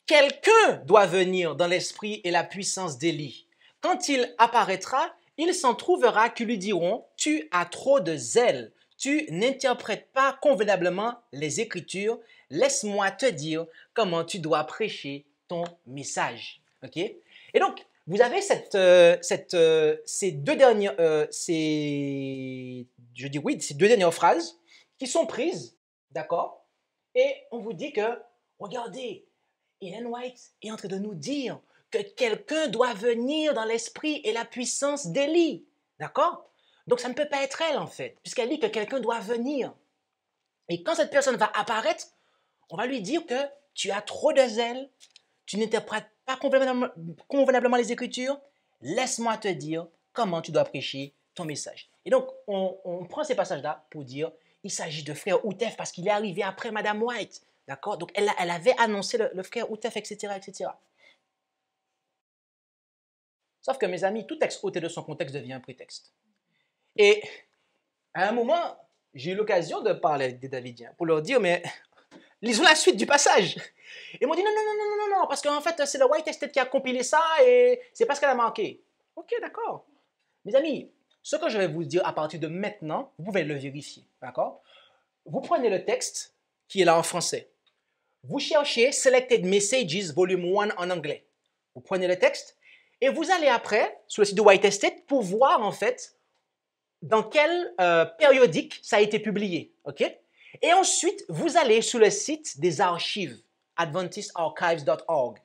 Quelqu'un doit venir dans l'esprit et la puissance d'Élie. Quand il apparaîtra, il s'en trouvera qui lui diront, tu as trop de zèle, tu n'interprètes pas convenablement les Écritures, laisse-moi te dire comment tu dois prêcher ton message. OK? Et donc, vous avez ces deux dernières, ces deux dernières phrases qui sont prises, d'accord? Et on vous dit que, regardez, Ellen White est en train de nous dire que quelqu'un doit venir dans l'esprit et la puissance d'Élie, d'accord? Donc, ça ne peut pas être elle, en fait, puisqu'elle dit que quelqu'un doit venir. Et quand cette personne va apparaître, on va lui dire que tu as trop de zèle, tu n'interprètes pas convenablement les Écritures, laisse-moi te dire comment tu dois prêcher ton message. Et donc, on prend ces passages-là pour dire, il s'agit de frère Outef parce qu'il est arrivé après Madame White, d'accord? Donc, elle avait annoncé le frère Outef, etc., etc. Sauf que, mes amis, tout texte ôté de son contexte devient un prétexte. Et à un moment, j'ai eu l'occasion de parler des Davidiens pour leur dire, mais lisons la suite du passage. Ils m'ont dit non, parce qu'en fait, c'est le White Estate qui a compilé ça et c'est parce qu'elle a manqué. Ok, d'accord. Mes amis, ce que je vais vous dire à partir de maintenant, vous pouvez le vérifier, d'accord? Vous prenez le texte qui est là en français. Vous cherchez Selected Messages, volume 1 en anglais. Vous prenez le texte et vous allez après sur le site de White Estate pour voir en fait dans quel périodique ça a été publié, ok? Et ensuite, vous allez sur le site des archives, adventistarchives.org,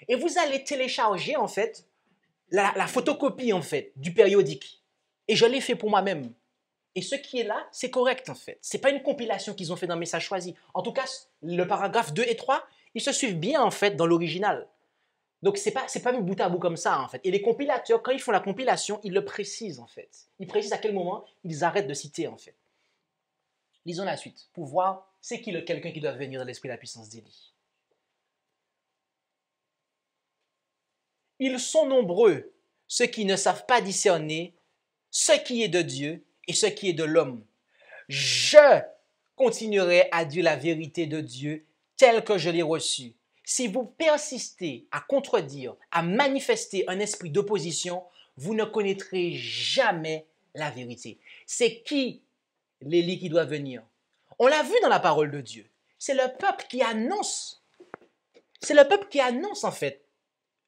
et vous allez télécharger en fait la photocopie en fait du périodique. Et je l'ai fait pour moi-même. Et ce qui est là, c'est correct en fait. C'est pas une compilation qu'ils ont fait dans Message choisi. En tout cas, le paragraphe 2 et 3, ils se suivent bien en fait dans l'original. Donc, c'est pas mis bout à bout comme ça, en fait. Et les compilateurs, quand ils font la compilation, ils le précisent, en fait. Ils précisent à quel moment ils arrêtent de citer, en fait. Lisons la suite, pour voir c'est qui quelqu'un qui doit venir dans l'esprit de la puissance d'Élie. Ils sont nombreux, ceux qui ne savent pas discerner ce qui est de Dieu et ce qui est de l'homme. Je continuerai à dire la vérité de Dieu telle que je l'ai reçue. Si vous persistez à contredire, à manifester un esprit d'opposition, vous ne connaîtrez jamais la vérité. C'est qui l'Élie qui doit venir? On l'a vu dans la parole de Dieu. C'est le peuple qui annonce. C'est le peuple qui annonce en fait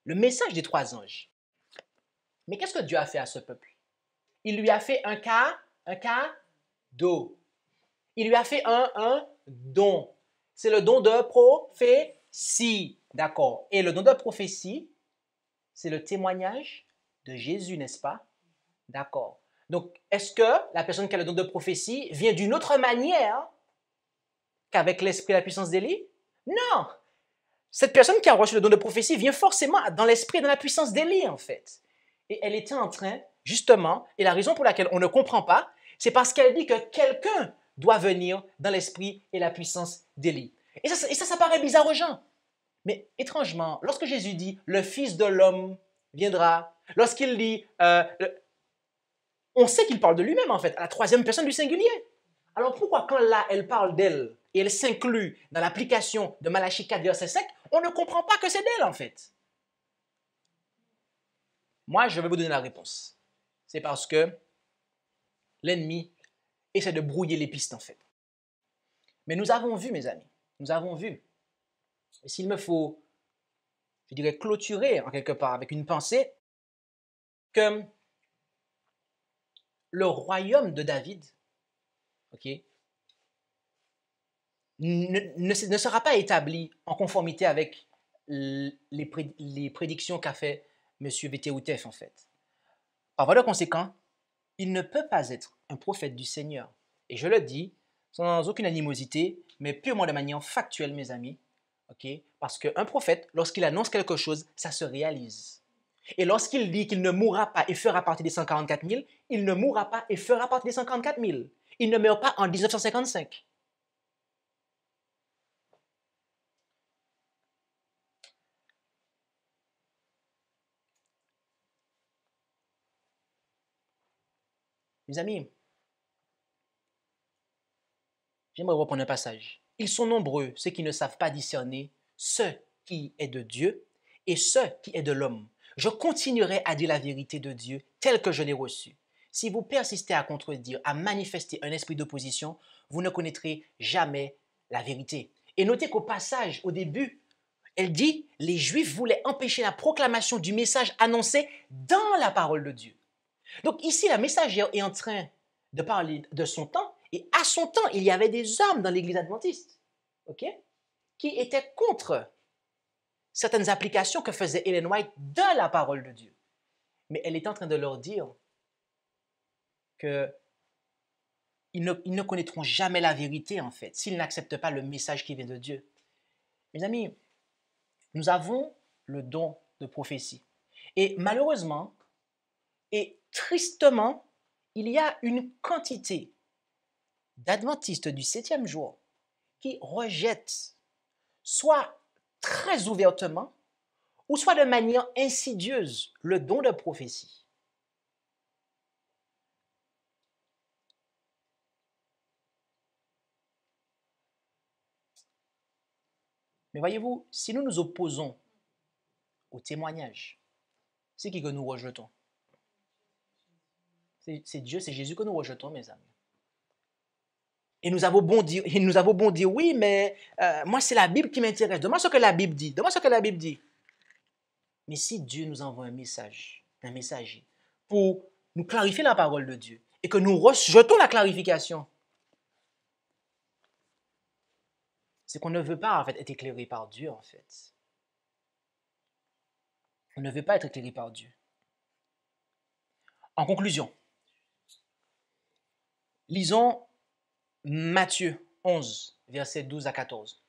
le message des trois anges. Mais qu'est-ce que Dieu a fait à ce peuple? Il lui a fait un cadeau. Il lui a fait un don. C'est le don de prophétie. D'accord. Et le don de prophétie, c'est le témoignage de Jésus, n'est-ce pas? D'accord. Donc, est-ce que la personne qui a le don de prophétie vient d'une autre manière qu'avec l'esprit et la puissance d'Élie? Non. Cette personne qui a reçu le don de prophétie vient forcément dans l'esprit et dans la puissance d'Élie, en fait. Et elle était en train, justement, et la raison pour laquelle on ne comprend pas, c'est parce qu'elle dit que quelqu'un doit venir dans l'esprit et la puissance d'Élie. Et ça paraît bizarre aux gens. Mais étrangement, lorsque Jésus dit « le Fils de l'homme viendra », lorsqu'il dit on sait qu'il parle de lui-même, en fait, à la troisième personne du singulier. Alors pourquoi quand là, elle parle d'elle et elle s'inclut dans l'application de Malachie 4, verset 5, on ne comprend pas que c'est d'elle, en fait? Moi, je vais vous donner la réponse. C'est parce que l'ennemi essaie de brouiller les pistes, en fait. Mais nous avons vu, mes amis, nous avons vu. Et s'il me faut, je dirais, clôturer en quelque part avec une pensée, que le royaume de David, ok, ne sera pas établi en conformité avec les prédictions qu'a fait M. Vétéoutef, en fait. Par voie de conséquent, il ne peut pas être un prophète du Seigneur. Et je le dis sans aucune animosité, mais purement de manière factuelle, mes amis. Okay? Parce qu'un prophète, lorsqu'il annonce quelque chose, ça se réalise. Et lorsqu'il dit qu'il ne mourra pas et fera partie des 144 000, il ne mourra pas et fera partie des 144 000. Il ne meurt pas en 1955. Mes amis, j'aimerais reprendre un passage. Ils sont nombreux, ceux qui ne savent pas discerner ce qui est de Dieu et ce qui est de l'homme. Je continuerai à dire la vérité de Dieu telle que je l'ai reçue. Si vous persistez à contredire, à manifester un esprit d'opposition, vous ne connaîtrez jamais la vérité. Et notez qu'au passage, au début, elle dit, les Juifs voulaient empêcher la proclamation du message annoncé dans la parole de Dieu. Donc ici, la messagère est en train de parler de son temps, et à son temps, il y avait des hommes dans l'Église adventiste, ok, qui étaient contre certaines applications que faisait Ellen White de la parole de Dieu. Mais elle est en train de leur dire qu'ils ne connaîtront jamais la vérité, en fait, s'ils n'acceptent pas le message qui vient de Dieu. Mes amis, nous avons le don de prophétie. Et malheureusement, et tristement, il y a une quantité d'adventistes du 7e jour qui rejettent, soit très ouvertement, ou soit de manière insidieuse, le don de prophétie. Mais voyez-vous, si nous nous opposons au témoignage, c'est qui que nous rejetons? C'est Dieu, c'est Jésus que nous rejetons, mes amis. Et nous avons beau dire, oui, mais moi, c'est la Bible qui m'intéresse. Demande ce que la Bible dit. Demande ce que la Bible dit. Mais si Dieu nous envoie un messager, pour nous clarifier la parole de Dieu, et que nous rejetons la clarification, c'est qu'on ne veut pas, en fait, être éclairé par Dieu, en fait. On ne veut pas être éclairé par Dieu. En conclusion, lisons Matthieu 11, versets 12 à 14.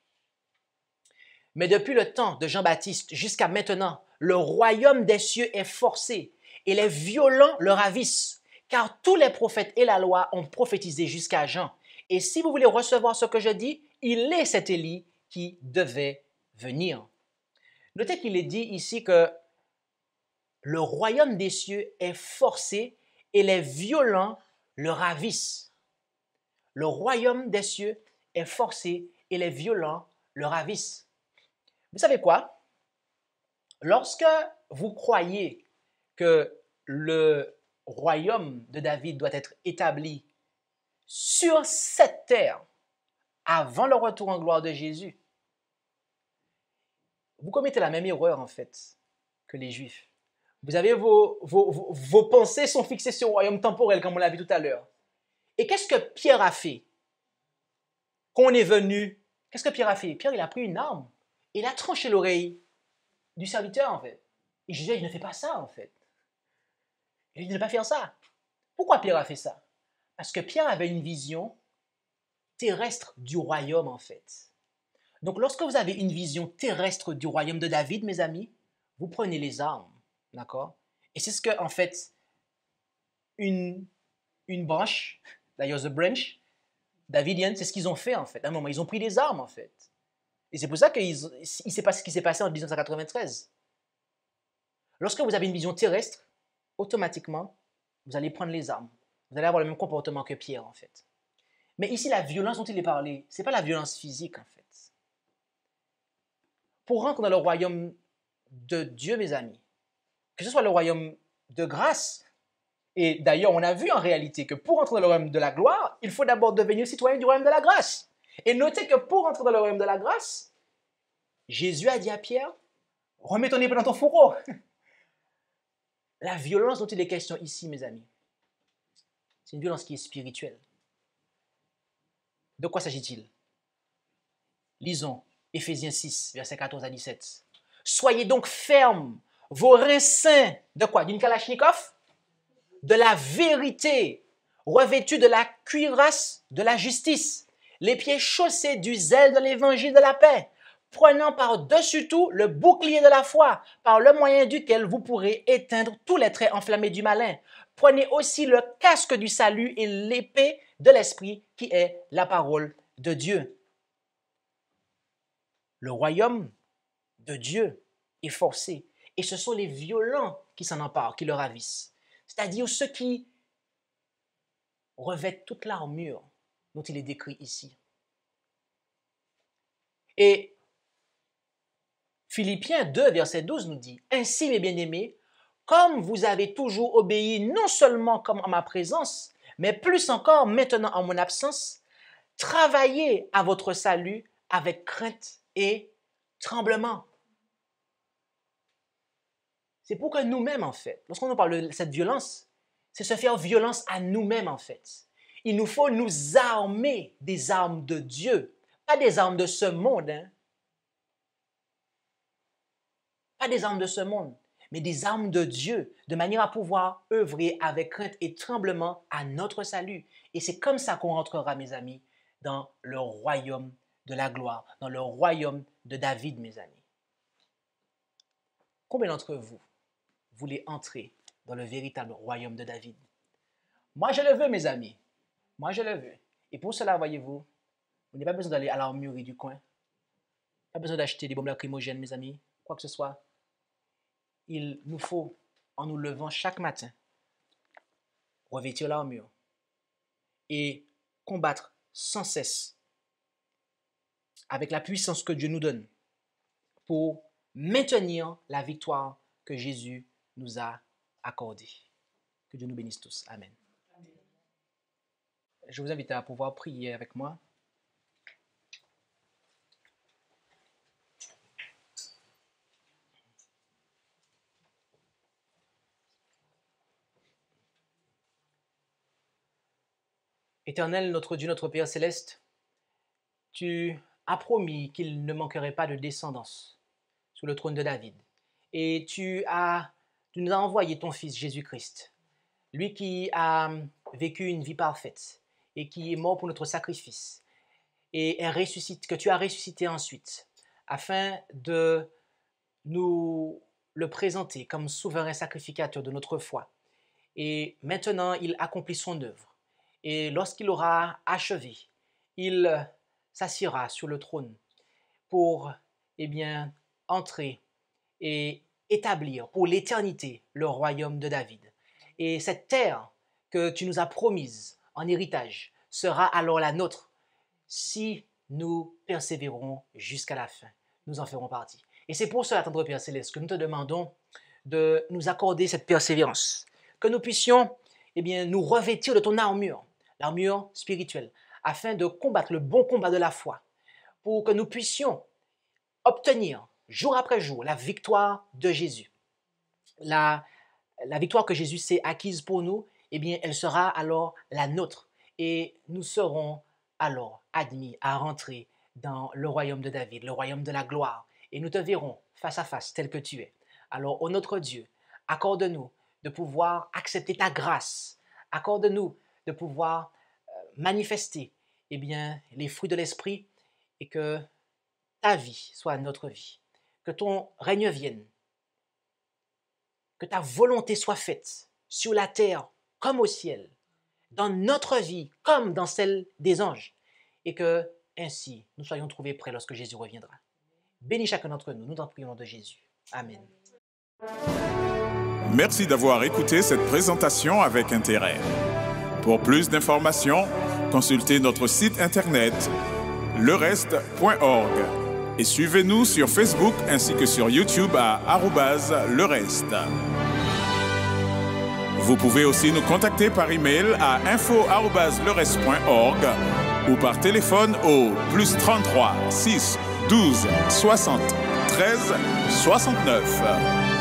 Mais depuis le temps de Jean-Baptiste jusqu'à maintenant, le royaume des cieux est forcé et les violents le ravissent, car tous les prophètes et la loi ont prophétisé jusqu'à Jean. Et si vous voulez recevoir ce que je dis, il est cet Élie qui devait venir. Notez qu'il est dit ici que le royaume des cieux est forcé et les violents le ravissent. Le royaume des cieux est forcé et les violents le ravissent. Vous savez quoi? Lorsque vous croyez que le royaume de David doit être établi sur cette terre avant le retour en gloire de Jésus, vous commettez la même erreur en fait que les Juifs. Vous avez vos pensées sont fixées sur le royaume temporel, comme on l'a vu tout à l'heure. Et qu'est-ce que Pierre a fait? Quand on est venu, qu'est-ce que Pierre a fait? Pierre, il a pris une arme et il a tranché l'oreille du serviteur, en fait. Et Jésus, il ne fait pas ça, en fait. Il ne veut pas faire ça. Pourquoi Pierre a fait ça? Parce que Pierre avait une vision terrestre du royaume, en fait. Donc, lorsque vous avez une vision terrestre du royaume de David, mes amis, vous prenez les armes, d'accord? Et c'est ce que, en fait, une branche, d'ailleurs, the branch, davidienne, c'est ce qu'ils ont fait, en fait. À un moment, ils ont pris des armes, en fait. Et c'est pour ça qu'il s'est passé ce qui s'est passé en 1993. Lorsque vous avez une vision terrestre, automatiquement, vous allez prendre les armes. Vous allez avoir le même comportement que Pierre, en fait. Mais ici, la violence dont il est parlé, ce n'est pas la violence physique, en fait. Pour rentrer dans le royaume de Dieu, mes amis, que ce soit le royaume de grâce, et d'ailleurs, on a vu en réalité que pour entrer dans le royaume de la gloire, il faut d'abord devenir citoyen du royaume de la grâce. Et notez que pour entrer dans le royaume de la grâce, Jésus a dit à Pierre, remets ton épée dans ton fourreau. La violence dont il est question ici, mes amis, c'est une violence qui est spirituelle. De quoi s'agit-il? Lisons Éphésiens 6, versets 14 à 17. Soyez donc fermes, vos reins saints, de quoi? D'une kalachnikov? De la vérité, revêtus de la cuirasse de la justice, les pieds chaussés du zèle de l'évangile de la paix, prenant par-dessus tout le bouclier de la foi, par le moyen duquel vous pourrez éteindre tous les traits enflammés du malin. Prenez aussi le casque du salut et l'épée de l'esprit qui est la parole de Dieu. Le royaume de Dieu est forcé et ce sont les violents qui s'en emparent, qui le ravissent. C'est-à-dire ceux qui revêtent toute l'armure dont il est décrit ici. Et Philippiens 2, verset 12 nous dit, « Ainsi, mes bien-aimés, comme vous avez toujours obéi non seulement comme en ma présence, mais plus encore maintenant en mon absence, travaillez à votre salut avec crainte et tremblement. C'est pour que nous-mêmes, en fait, lorsqu'on nous parle de cette violence, c'est se faire violence à nous-mêmes, en fait. Il nous faut nous armer des armes de Dieu, pas des armes de ce monde, hein? Pas des armes de ce monde, mais des armes de Dieu, de manière à pouvoir œuvrer avec crainte et tremblement à notre salut. Et c'est comme ça qu'on rentrera, mes amis, dans le royaume de la gloire, dans le royaume de David, mes amis. Combien d'entre vous voulez entrer dans le véritable royaume de David? Moi, je le veux, mes amis. Moi, je le veux. Et pour cela, voyez-vous, vous n'avez pas besoin d'aller à l'armurerie du coin. Pas besoin d'acheter des bombes lacrymogènes, mes amis, quoi que ce soit. Il nous faut, en nous levant chaque matin, revêtir l'armure et combattre sans cesse avec la puissance que Dieu nous donne pour maintenir la victoire que Jésus nous a accordée. Que Dieu nous bénisse tous. Amen. Je vous invite à pouvoir prier avec moi. Éternel, notre Dieu, notre Père céleste, tu as promis qu'il ne manquerait pas de descendance sur le trône de David. Et tu nous as envoyé ton Fils Jésus-Christ, lui qui a vécu une vie parfaite et qui est mort pour notre sacrifice et que tu as ressuscité ensuite afin de nous le présenter comme souverain sacrificateur de notre foi. Et maintenant, il accomplit son œuvre. Et lorsqu'il aura achevé, il s'assiera sur le trône pour, entrer et établir pour l'éternité le royaume de David. Et cette terre que tu nous as promise en héritage sera alors la nôtre si nous persévérons jusqu'à la fin. Nous en ferons partie. Et c'est pour cela, tendre Père Céleste, que nous te demandons de nous accorder cette persévérance, que nous puissions nous revêtir de ton armure, l'armure spirituelle, afin de combattre le bon combat de la foi, pour que nous puissions obtenir jour après jour la victoire de Jésus. La victoire que Jésus s'est acquise pour nous, elle sera alors la nôtre et nous serons alors admis à rentrer dans le royaume de David, le royaume de la gloire, et nous te verrons face à face tel que tu es. Alors, ô notre Dieu, accorde-nous de pouvoir accepter ta grâce, accorde-nous de pouvoir manifester les fruits de l'esprit et que ta vie soit notre vie, que ton règne vienne, que ta volonté soit faite sur la terre comme au ciel, dans notre vie comme dans celle des anges, et que ainsi nous soyons trouvés prêts lorsque Jésus reviendra. Bénis chacun d'entre nous, nous t'en prions au nom de Jésus. Amen. Merci d'avoir écouté cette présentation avec intérêt. Pour plus d'informations, consultez notre site internet lereste.org et suivez-nous sur Facebook ainsi que sur YouTube à @lereste. Vous pouvez aussi nous contacter par email à info@lereste.org ou par téléphone au +33 6 12 60 13 69.